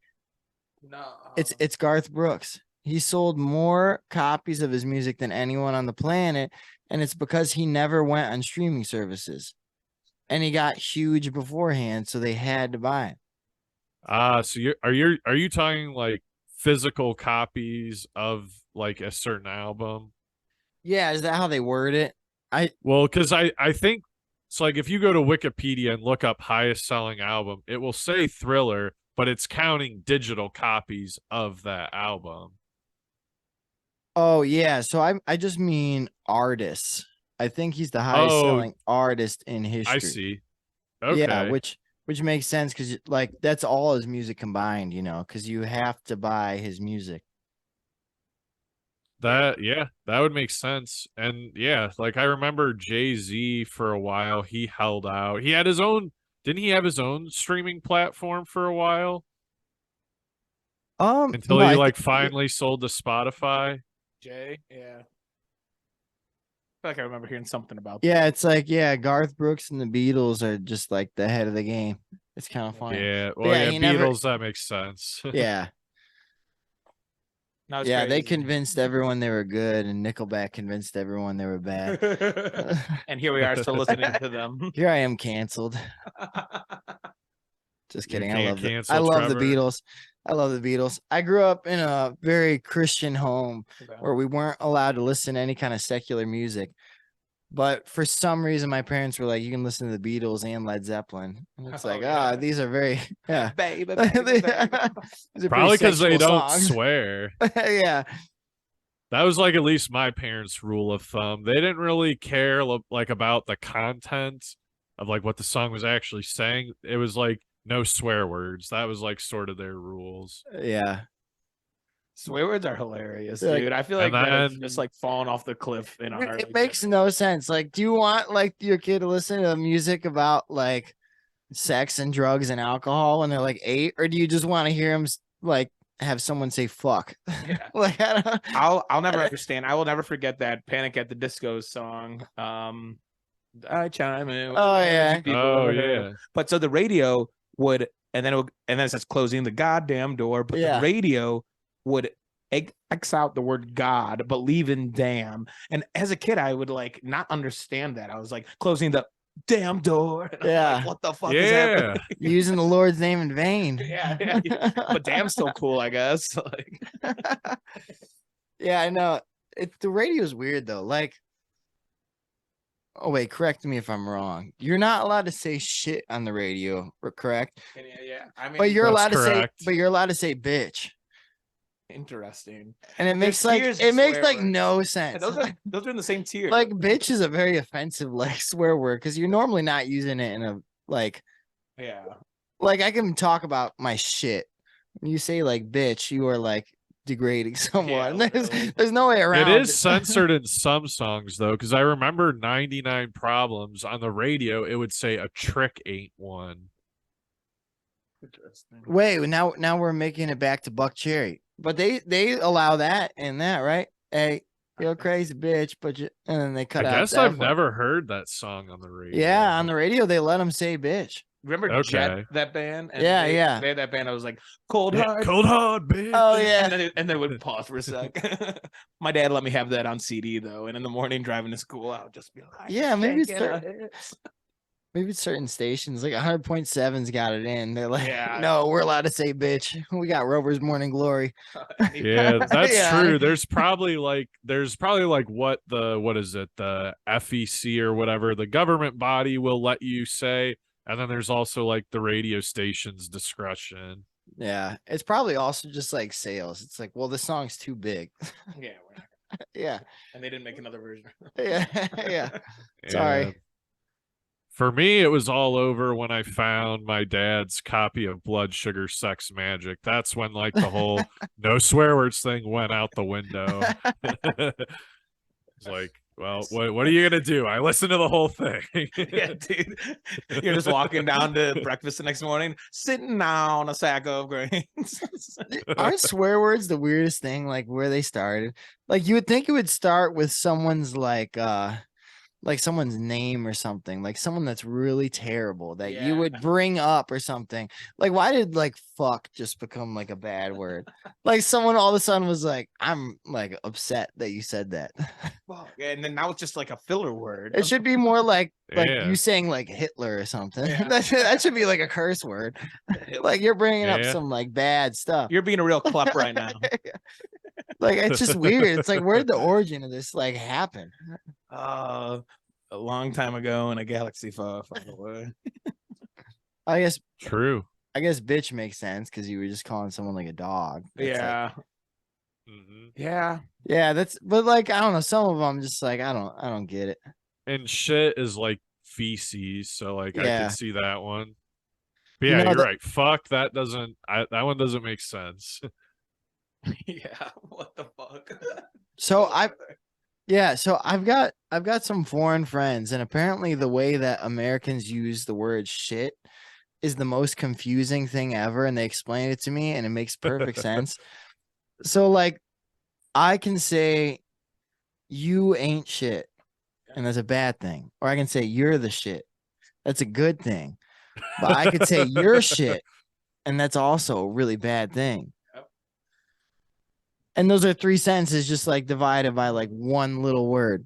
No. It's Garth Brooks. He sold more copies of his music than anyone on the planet, and it's because he never went on streaming services. And he got huge beforehand, so they had to buy it. So are you talking like physical copies of like a certain album? Yeah, is that how they word it? Well, because I think it's like if you go to Wikipedia and look up highest selling album, it will say Thriller, but it's counting digital copies of that album. Oh yeah, so I just mean artists. I think he's the highest Oh, selling artist in history. I see. Yeah, Okay. which makes sense because like that's all his music combined, because you have to buy his music. That would make sense. And yeah, like I remember Jay-Z for a while, he held out. He had his own, didn't he have his own streaming platform for a while? Until No, he I like think finally sold to Spotify. Jay. Yeah. I feel like I remember hearing something about yeah, it's like Garth Brooks and the Beatles are just like the head of the game. It's kind of funny. Yeah. But Well, yeah, yeah, he never. Beatles, that makes sense. Yeah, Now it's yeah, they crazy. convinced everyone they were good, and Nickelback convinced everyone they were bad. And here we are still listening to them. Here I am canceled. Just You kidding. can't I cancel love the Trevor. Beatles. I love the Beatles. I grew up in a very Christian home where we weren't allowed to listen to any kind of secular music. But for some reason, my parents were like, you can listen to the Beatles and Led Zeppelin. And it's like, yeah. these are very, yeah. Baby, These are pretty Probably because they sexual don't songs. swear. Yeah. That was like at least my parents' rule of thumb. They didn't really care like about the content of like what the song was actually saying. It was like no swear words. That was like sort of their rules. Yeah. Swear words are hilarious, Like- dude. I feel like And that is then- just like falling off the cliff in our. It makes no sense. Like, do you want like your kid to listen to music about like sex and drugs and alcohol when they're like 8, or do you just want to hear them like have someone say fuck? Yeah. Like, I don't. I'll never understand. I will never forget that Panic at the Disco song. I chime in. with Oh, the yeah. energy people Oh over here. yeah. But so the radio would, and then it says closing the goddamn door. But Yeah. the radio would X out the word God, but leave in damn. And as a kid, I would like not understand that. I was like closing the damn door. And I'm Yeah. like, what the fuck is Yeah. happening? Using the Lord's name in vain. Yeah. But damn's still cool, I guess. Like, Yeah, I know. The radio's weird though. Like, oh wait, correct me if I'm wrong. You're not allowed to say shit on the radio, correct? yeah. I mean, But you're That's allowed to say. correct. But you're allowed to say bitch, interesting. and it makes tiers of it makes swear like words. no Yeah, sense. those are in the same tier. Like bitch is a very offensive like swear word because you're normally not using it in a like yeah. I can talk about my shit. When you say like bitch, you are like degrading someone. literally. There's no way around It is censored in some songs though, because I remember 99 Problems on the radio. It would say a trick ain't one. Interesting. Wait, now we're making it back to Buck Cherry, but they allow that in that, right? Hey, you're a crazy bitch, but you, and then they cut I out. guess that I've part. never heard that song on the radio. Yeah, on the radio they let them say bitch. Remember Okay. Jet, that band? Yeah, yeah. They had that band. I was like, Cold Yeah, Hard. cold hard, bitch. Oh yeah, And then it would pause for a sec. My dad let me have that on CD though, and in the morning driving to school, I would just be like, Yeah, maybe it's "Can't get a hit." Maybe it's certain stations like 100.7's got it in. They're like, Yeah. no, we're allowed to say bitch. We got Rover's Morning Glory. Yeah, that's Yeah. true. There's probably like what is it, the FEC or whatever, the government body will let you say, and then there's also like the radio station's discretion. Yeah. It's probably also just like sales. It's like, well, this song's too big. Yeah, we're not. Yeah. And they didn't make another version. Yeah. Yeah. Sorry. And for me, it was all over when I found my dad's copy of Blood Sugar Sex Magic. That's when like the whole no swear words thing went out the window. It's like, well, what are you gonna do? I listened to the whole thing. Yeah, dude. You're just walking down to breakfast the next morning, sitting down a sack of grains. Aren't swear words the weirdest thing? Like where they started? Like you would think it would start with someone's like someone's name or something, like someone that's really terrible that you Yeah. would bring up or something. Like, why did like fuck just become like a bad word? Like someone all of a sudden was like, I'm like upset that you said that. Fuck. And then now it's just like a filler word. It should be more like Yeah. you saying like Hitler or something. Yeah. That should be like a curse word. Like you're bringing up Yeah. some like bad stuff. You're being a real klep right now. Like it's just weird. It's like where did the origin of this like happen? A long time ago in a galaxy far, far away. I guess True. bitch makes sense because you were just calling someone like a dog. That's, like, Yeah. Mhm. Yeah. yeah, but like I don't know, some of them just like I don't get it. And shit is like feces, so like I Yeah. can see that one. But You yeah, know you're that- right. Fuck, that one doesn't make sense. Yeah. What the fuck? So I've got some foreign friends, and apparently the way that Americans use the word shit is the most confusing thing ever, and they explained it to me and it makes perfect sense. So like I can say you ain't shit, and that's a bad thing. Or I can say you're the shit. That's a good thing. But I could say you're shit, and that's also a really bad thing. Yep. And those are three sentences just like divided by like one little word.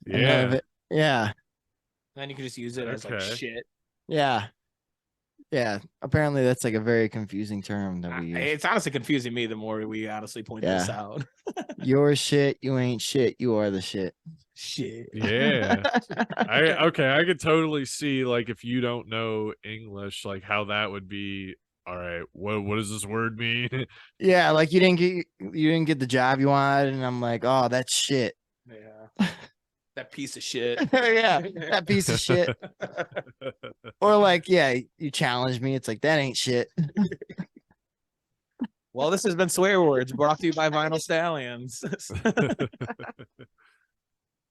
And none of Yeah. it. Yeah. Then you can just use it as like Okay. shit. Yeah. Yeah. Apparently that's like a very confusing term that we use. It's honestly confusing me the more we honestly point this Yeah. out. You're shit, you ain't shit, you are the shit. Shit. Yeah. I could totally see like if you don't know English, like how that would be. All right, what does this word mean? Yeah, like you didn't get the job you wanted, and I'm like, oh, that's shit. Yeah. That piece of shit. Yeah, that piece of shit. Or like, yeah, you challenge me. It's like that ain't shit. Well, this has been Swear Words brought to you by Vinyl Stallions.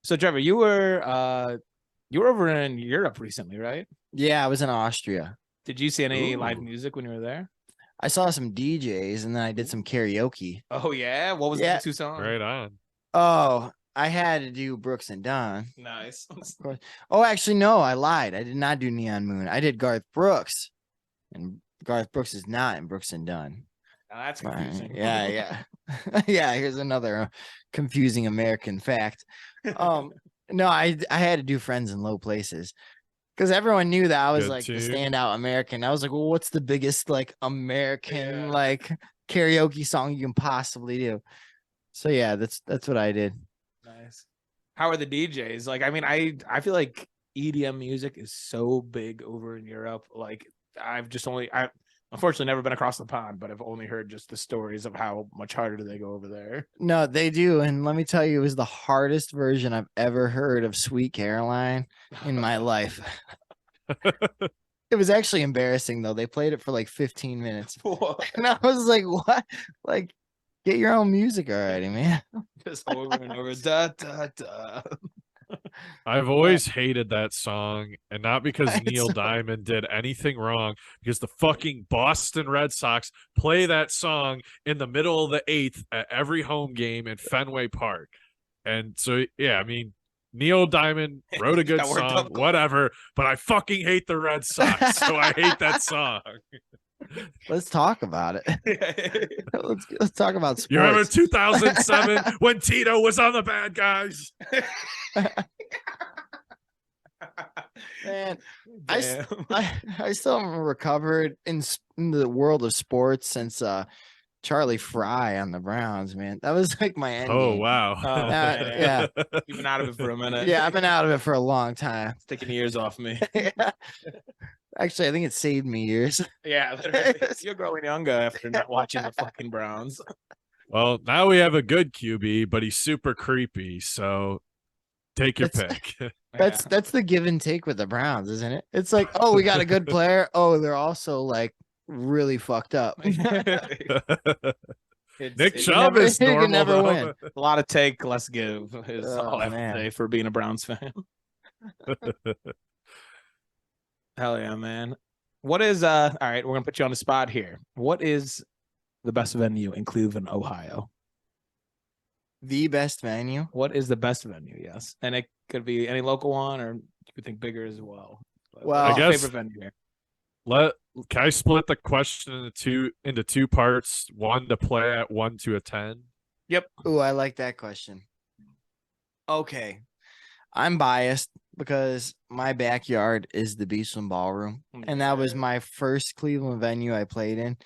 So Trevor, you were over in Europe recently, right? Yeah, I was in Austria. Did you see any live Ooh. music when you were there? I saw some DJs and then I did some karaoke. Oh yeah. What was Yeah. the two songs? Right on. Oh, I had to do Brooks and Dunn. Nice. Oh, actually, no, I lied. I did not do Neon Moon. I did Garth Brooks, and Garth Brooks is not in Brooks and Dunn. Now that's Right. confusing. Yeah. Yeah. Here's another confusing American fact. No, I had to do Friends in Low Places because everyone knew that I was Good like the tune. standout American. I was like, well, what's the biggest like American like karaoke song you can possibly do? So yeah, that's what I did. Nice. How are the DJs? Like, I mean, I feel like EDM music is so big over in Europe. Like, I've unfortunately never been across the pond, but I've only heard just the stories of how much harder they go over there. No, they do, and let me tell you, it was the hardest version I've ever heard of Sweet Caroline in my life. It was actually embarrassing though. They played it for like 15 minutes. And I was like, what? Like, get your own music already, man. Just over and over. Da, da, da. I've always hated that song, and not because It's Neil so- Diamond did anything wrong, because the fucking Boston Red Sox play that song in the middle of the eighth at every home game in Fenway Park. And so, yeah, I mean, Neil Diamond wrote a good That worked song, out cool. whatever, but I fucking hate the Red Sox, so I hate that song. Let's talk about it. Let's talk about sports. You remember 2007 when Tito was on the Bad Guys? Man, Damn. I still haven't recovered in the world of sports since Charlie Fry on the Browns, man. That was like my end Oh game. wow. Oh, man. Yeah. You've been out of it for a minute. Yeah, I've been out of it for a long time. It's taking years off me. Actually, I think it saved me years. Yeah, literally. You're growing younger after not watching the fucking Browns. Well, now we have a good QB, but he's super creepy. So take your That's- pick. That's the give and take with the Browns, isn't it? It's like, oh, we got a good player. Oh, they're also like really fucked up. Nick It's Chubb is you can normal. never though. win. a lot of take, less give is Oh, all I have to man. say for being a Browns fan. Hell yeah, man. What is all right, we're gonna put you on the spot here. What is the best venue in Cleveland, Ohio? The best venue. What is the best venue? Yes. And it could be any local one or you could think bigger as well. But Well, what's your I guess- favorite venue here? Can I split the question into two parts? One to play at, one to attend. Ooh, I like that question. Okay. I'm biased because my backyard is the Beachland Ballroom, and that was Yeah. my first Cleveland venue I played in.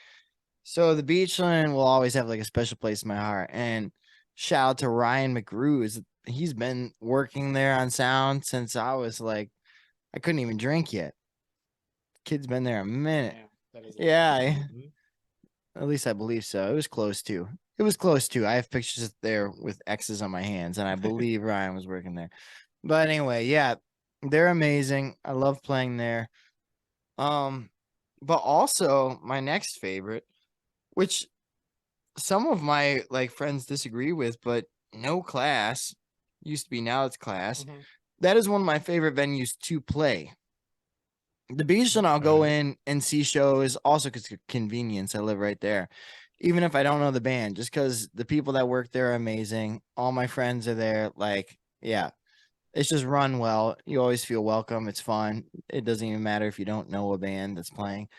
So the Beachland will always have like a special place in my heart. And shout out to Ryan McGrew. He's been working there on sound since I was like, I couldn't even drink yet. Kid's been there a minute. That is Yeah, Mhm. at least I believe so. It was close to. It was close to. I have pictures there with X's on my hands, and I believe Ryan was working there. But anyway, yeah, they're amazing. I love playing there. But also my next favorite, which some of my like friends disagree with, but No Class used to be, now it's Class. Mhm. That is one of my favorite venues to play. The Beachland, I'll go Okay. in and see shows also because convenience. I live right there. Even if I don't know the band, just because the people that work there are amazing. All my friends are there. Like, yeah, it's just run well. You always feel welcome. It's fun. It doesn't even matter if you don't know a band that's playing.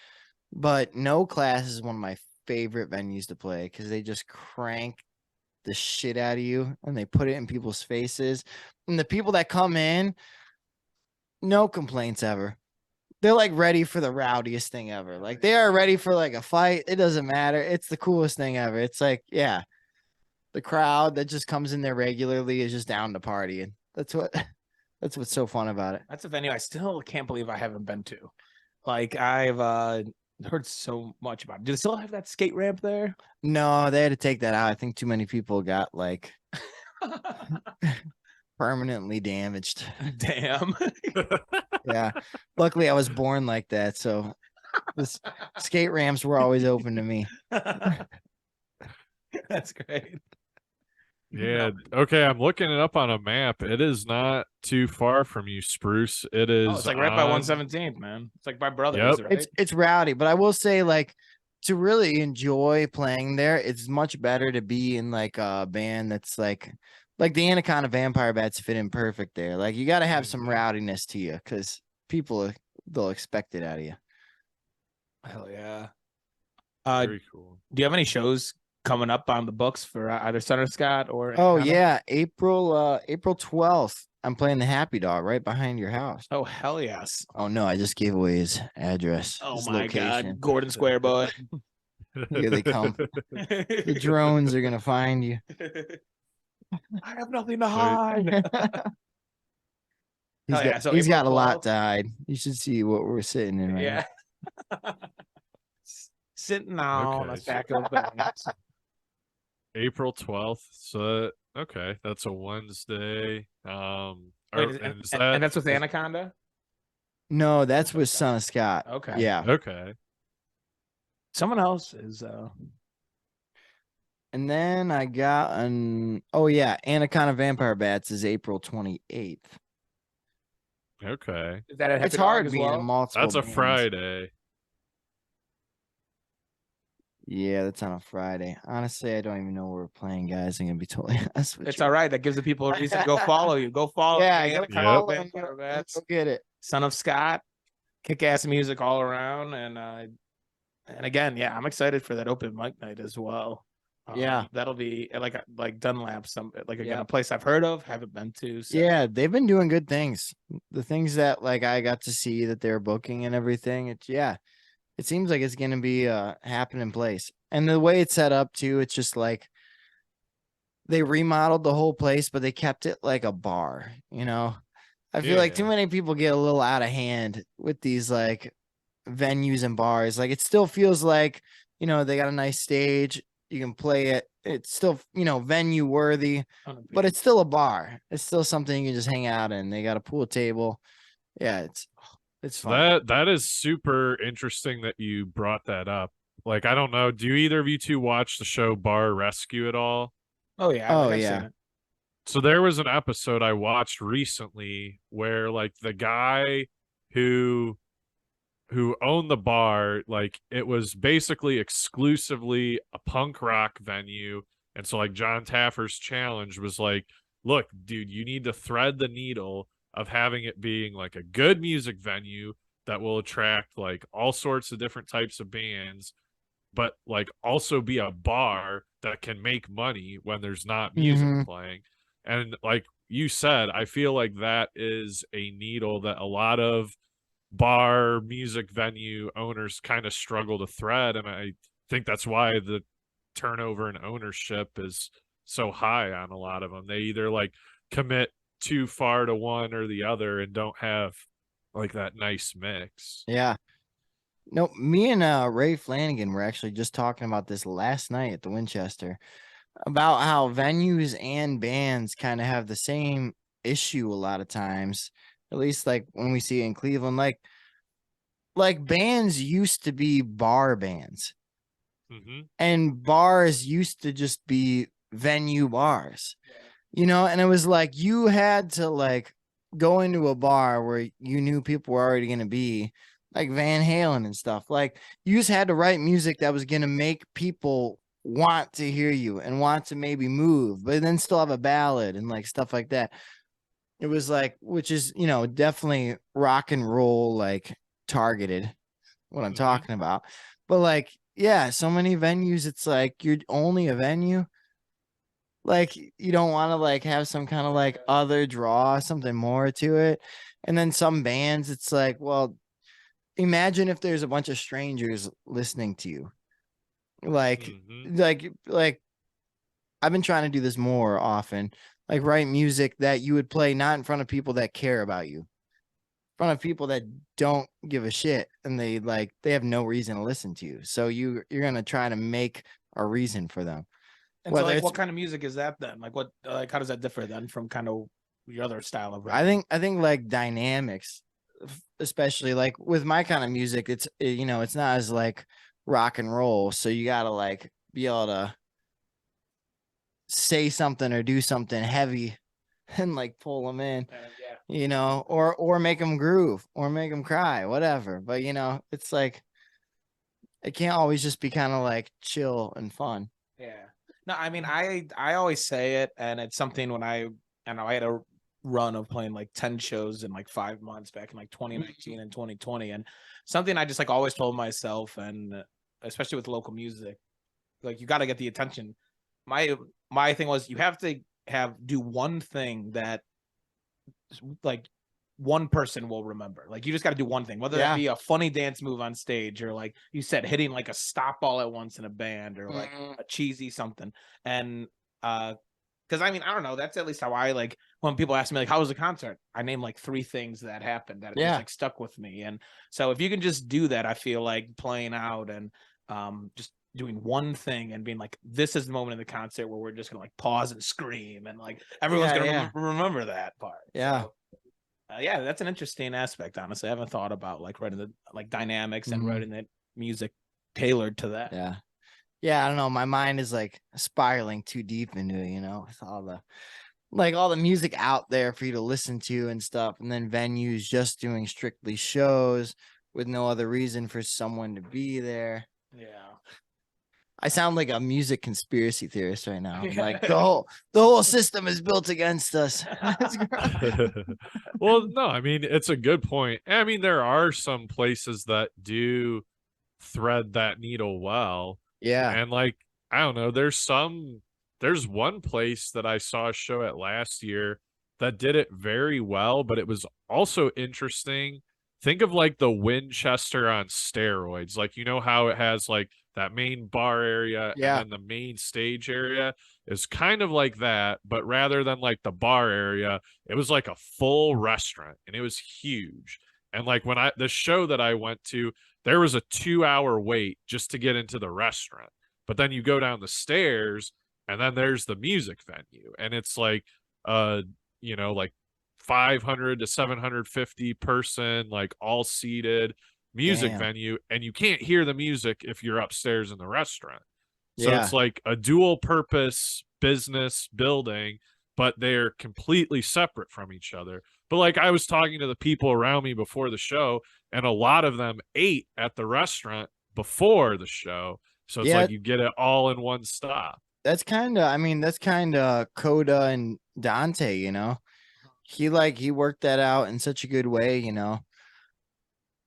But No Class is one of my favorite venues to play because they just crank the shit out of you and they put it in people's faces. And the people that come in, no complaints ever. They're like ready for the rowdiest thing ever. Like they are ready for like a fight. It doesn't matter. It's the coolest thing ever. It's like, yeah, the crowd that just comes in there regularly is just down to party. And that's what's so fun about it. That's a venue I still can't believe I haven't been to. Like I've heard so much about it. Do they still have that skate ramp there? No, they had to take that out. I think too many people got like permanently damaged. Damn. Yeah. Luckily I was born like that. So the skate ramps were always open to me. That's great. Yeah. Okay. I'm looking it up on a map. It is not too far from you, Spruce. It is. Oh, it's like right by on- 117th, man. It's like my brother's, Yep. right? It's rowdy, but I will say like to really enjoy playing there, it's much better to be in like a band that's like the Anaconda Vampire Bats fit in perfect there. Like you got to have some rowdiness to you because people they'll expect it out of you. Hell yeah. Very cool. Do you have any shows coming up on the books for either Center Scott or Oh Anaconda? yeah, April 12th. I'm playing the Happy Dog right behind your house. Oh hell yes. Oh no, I just gave away his address. Oh his my location. god. Gordon Square boy. Here they come. The drones are gonna find you. I have nothing to hide. He's Hell got, yeah, so he's got a April lot 12th. to hide. You should see what we're sitting in right Yeah. Sitting on a Okay. stack of bags. April 12th. So okay, that's a Wednesday. Wait, And is and that's with is- Anaconda? now. No, that's with Son of Scott. Okay. Yeah. Okay. Someone else is And then I got Anaconda Vampire Bats is April 28th. Okay. is that a It's Happy hard Dog as being in well? multiple. That's a bands. Friday. Yeah, that's on a Friday. Honestly, I don't even know where we're playing, guys. I'm gonna be totally honest with It's you. all right. That gives the people a reason to go follow you. Go follow Yeah, the go Anaconda follow them. Vampire Bats. Go get it. Son of Scott, kick ass music all around, and again, yeah, I'm excited for that open mic night as well. Yeah. That'll be like Dunlap, again, Yeah. a place I've heard of, haven't been to. So. Yeah, they've been doing good things. The things that like I got to see that they're booking and everything. It seems like it's gonna be happening place. And the way it's set up too, it's just like they remodeled the whole place, but they kept it like a bar, you know. I feel like too Yeah. many people get a little out of hand with these like venues and bars. Like it still feels like, you know, they got a nice stage, you can play it. It's still, you know, venue worthy, but it's still a bar. It's still something you can just hang out in. They got a pool table. Yeah, it's fun. That is super interesting that you brought that up. Like, I don't know, do either of you two watch the show Bar Rescue at all? Oh yeah. Oh, I've yeah. seen it. So there was an episode I watched recently where like the guy who owned the bar, like it was basically exclusively a punk rock venue. And so like John Taffer's challenge was like, look, dude, you need to thread the needle of having it being like a good music venue that will attract like all sorts of different types of bands, but like also be a bar that can make money when there's not music Mhm. playing. And like you said, I feel like that is a needle that a lot of bar music venue owners kind of struggle to thread. And I think that's why the turnover in ownership is so high on a lot of them. They either like commit too far to one or the other and don't have like that nice mix. Yeah. No, me and Ray Flanagan were actually just talking about this last night at the Winchester about how venues and bands kind of have the same issue a lot of times. At least like when we see it in Cleveland, like bands used to be bar bands Mm-hmm. and bars used to just be venue bars. You know, and it was like you had to like go into a bar where you knew people were already going to be, like Van Halen and stuff. Like you just had to write music that was going to make people want to hear you and want to maybe move, but then still have a ballad and like stuff like that. It was like, which is, you know, definitely rock and roll, like targeted, what I'm Mhm. talking about. But like, yeah, so many venues, it's like you're only a venue. Like you don't want to like have some kind of like other draw, something more to it. And then some bands, it's like, well, imagine if there's a bunch of strangers listening to you. Like, Mhm. like I've been trying to do this more often. Like write music that you would play not in front of people that care about you, in front of people that don't give a shit and they have no reason to listen to you. So you're gonna try to make a reason for them. And so, Whether like, it's what kind of music is that then? Like, what, like, how does that differ then from kind of your other style of rap? I think like dynamics, especially like with my kind of music, you know, it's not as like rock and roll. So you gotta like be able to say something or do something heavy and like pull them in, yeah. you know, or make them groove or make them cry, whatever. But you know, it's like it can't always just be kind of like chill and fun. Yeah. No, I mean, I always say it, and it's something when I know I had a run of playing like 10 shows in like 5 months back in like 2019 and 2020, and something I just like always told myself, and especially with local music, like you got to get the attention. My thing was you have to do one thing that like one person will remember. Like you just got to do one thing, whether that Yeah. be a funny dance move on stage or like you said, hitting like a stop all at once in a band or like a cheesy something. And because I mean, I don't know, that's at least how I like when people ask me like how was the concert, I name like 3 things that happened that just Yeah. like stuck with me. And so if you can just do that, I feel like playing out and just doing one thing and being like, this is the moment in the concert where we're just gonna like pause and scream and like everyone's gonna remember that part. Yeah. So, yeah, that's an interesting aspect. Honestly, I haven't thought about like writing the like dynamics and Mhm. writing the music tailored to that. Yeah. Yeah, I don't know. My mind is like spiraling too deep into it, you know, with all the music out there for you to listen to and stuff, and then venues just doing strictly shows with no other reason for someone to be there. Yeah. I sound like a music conspiracy theorist right now. I'm like the whole system is built against us. Well, no, I mean, it's a good point. I mean, there are some places that do thread that needle well. Yeah. And like I don't know. There's one place that I saw a show at last year that did it very well, but it was also interesting. Think of like the Winchester on steroids. Like, you know how it has like that main bar area and Yeah. then the main stage area is kind of like that, but rather than like the bar area, it was like a full restaurant and it was huge. And like the show that I went to, there was a 2 hour wait just to get into the restaurant. But then you go down the stairs and then there's the music venue. And it's like like 500 to 750 person, like all seated music Damn. venue. And you can't hear the music if you're upstairs in the restaurant. So Yeah. it's like a dual purpose business building, but they're completely separate from each other. But like I was talking to the people around me before the show, and a lot of them ate at the restaurant before the show. So it's Yeah. like you get it all in one stop. That's kind of Coda and Dante, you know. He worked that out in such a good way, you know.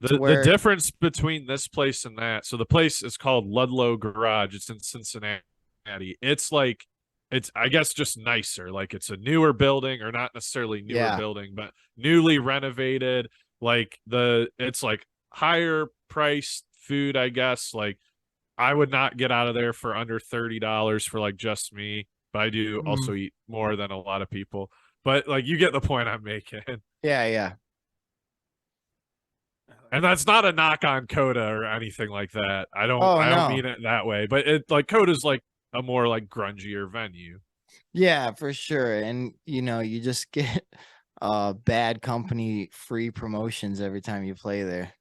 The difference between this place and that, so the place is called Ludlow Garage. It's in Cincinnati. It's I guess just nicer. Like it's a newer building, or not necessarily newer building, but newly renovated. Like it's like higher priced food, I guess. Like I would not get out of there for under $30 for like just me, but I do also eat more than a lot of people. But like you get the point I'm making. Yeah. And that's not a knock on Coda or anything like that. I don't mean it that way. But it like Coda's like a more like grungier venue. Yeah, for sure. And you know, you just get Bad Company free promotions every time you play there.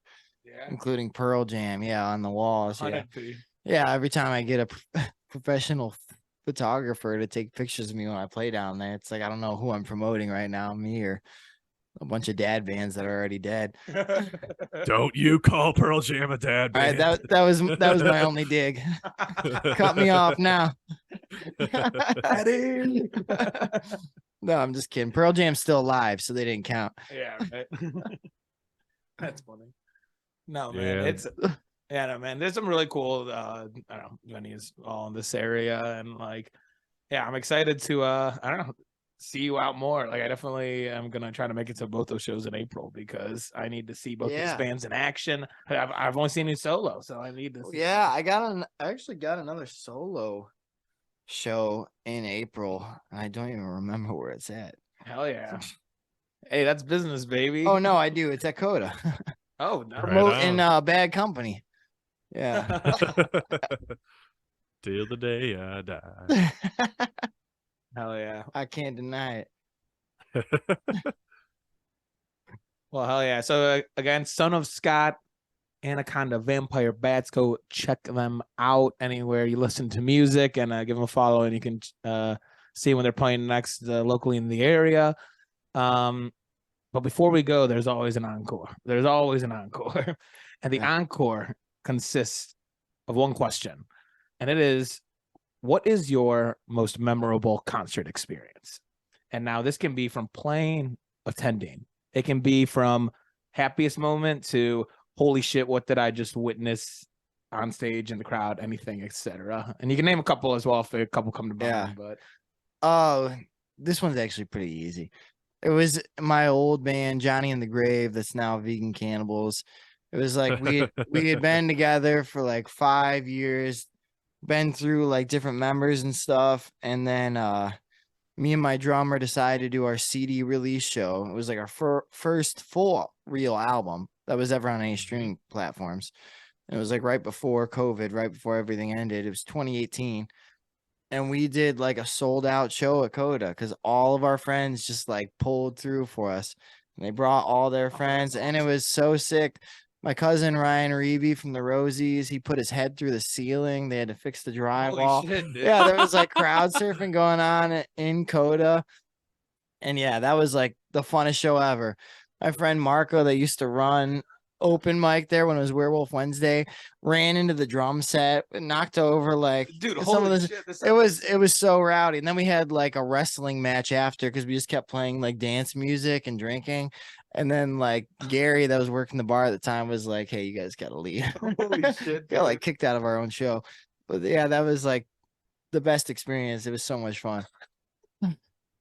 Yeah. Including Pearl Jam, on the walls. Yeah. 100p. Yeah, every time I get a professional photographer to take pictures of me when I play down there, it's like I don't know who I'm promoting right now, me or a bunch of dad bands that are already dead. Don't you call Pearl Jam a dad band? All right, that was my only dig. Cut me off now. No, I'm just kidding. Pearl Jam's still alive, so they didn't count. Yeah, right. That's funny. No, man, man. There's some really cool I don't know, venues all in this area, and like, I'm excited to I don't know, see you out more. Like I definitely am gonna try to make it to both those shows in April because I need to see both these bands in action. I've only seen you solo, so I need to see. I actually got another solo show in April, and I don't even remember where it's at. Hell yeah. Hey, that's business, baby. Oh no, I do. It's at Coda. Oh, no. Promoting Bad Company. Yeah. Till the day I die. Hell yeah. I can't deny it. Well, hell yeah. So again, Son of Scott, Anaconda, Vampire Bats. Go check them out anywhere you listen to music, and give them a follow, and you can see when they're playing next locally in the area. But before we go, there's always an encore. There's always an encore. And the encore consists of one question. And it is, what is your most memorable concert experience? And now this can be from playing, attending. It can be from happiest moment to holy shit, what did I just witness on stage in the crowd, anything, etc. And you can name a couple as well if a couple come to mind. But this one's actually pretty easy. It was my old band, Johnny and the Grave, that's now Vegan Cannibals. It was like we had been together for like 5 years, been through like different members and stuff. And then me and my drummer decided to do our CD release show. It was like our first full real album that was ever on any streaming platforms. And it was like right before COVID, right before everything ended. It was 2018. And we did like a sold out show at Coda because all of our friends just like pulled through for us. And they brought all their friends, and it was so sick. My cousin Ryan Reeby from the Rosies, he put his head through the ceiling. They had to fix the drywall. Holy shit, dude. Yeah, there was like crowd surfing going on in Coda. And yeah, that was like the funnest show ever. My friend Marco, that used to run open mic there when it was Werewolf Wednesday, ran into the drum set, knocked over like dude, some of holy the shit, it was so rowdy. And then we had like a wrestling match after because we just kept playing like dance music and drinking. And then like Gary that was working the bar at the time was like, hey, you guys gotta leave. Holy shit, Got like kicked out of our own show. But yeah, that was like the best experience. It was so much fun.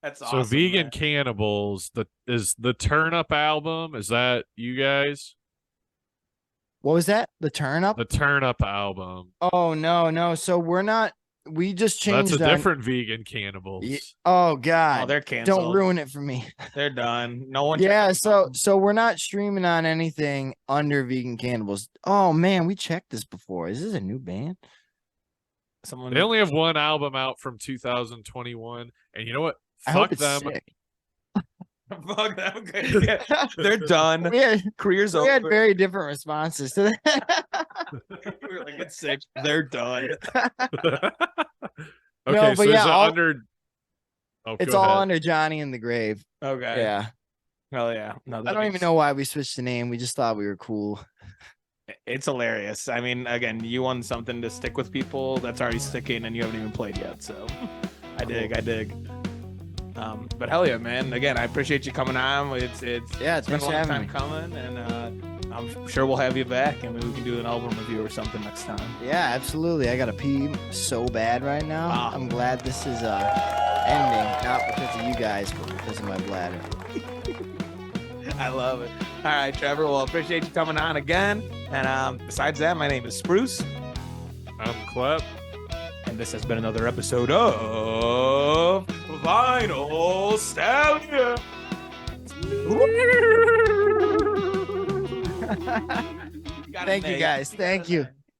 That's So awesome. Vegan man. Cannibals, is the Turn Up album, is that you guys? What was that? The turn up? The Turn Up album. Oh no. So we're not. We just changed. That's a our- different Vegan Cannibals. Oh God! Oh, they're canceled. Don't ruin it for me. They're done. No one. Yeah. So we're not streaming on anything under Vegan Cannibals. Oh man, we checked this before. Is this a new band? Someone. They only have one album out from 2021, and you know what? I hope Fuck it's them. sick. Fuck them. Okay. Yeah, they're done. We had, Career's we had over. very different responses to that. We were like, it's sick. They're done. Okay, but so yeah, is it all- under? Oh, It's go all ahead. under Johnny in the Grave. Okay. Yeah. Hell yeah. No, I that don't even makes- know why we switched the name. We just thought we were cool. It's hilarious. I mean, again, you want something to stick with people that's already sticking, and you haven't even played yet. So, I dig. But hell yeah, man! Again, I appreciate you coming on. It's Yeah, been a thanks for long having time me. coming, and I'm sure we'll have you back, and maybe we can do an album review or something next time. Yeah, absolutely. I gotta pee so bad right now. Ah. I'm glad this is ending, not because of you guys, but because of my bladder. I love it. All right, Trevor. Well, appreciate you coming on again. And besides that, my name is Spruce, I'm Clep. and this has been another episode of Vinyl Stallion. Thank you guys. Thank you.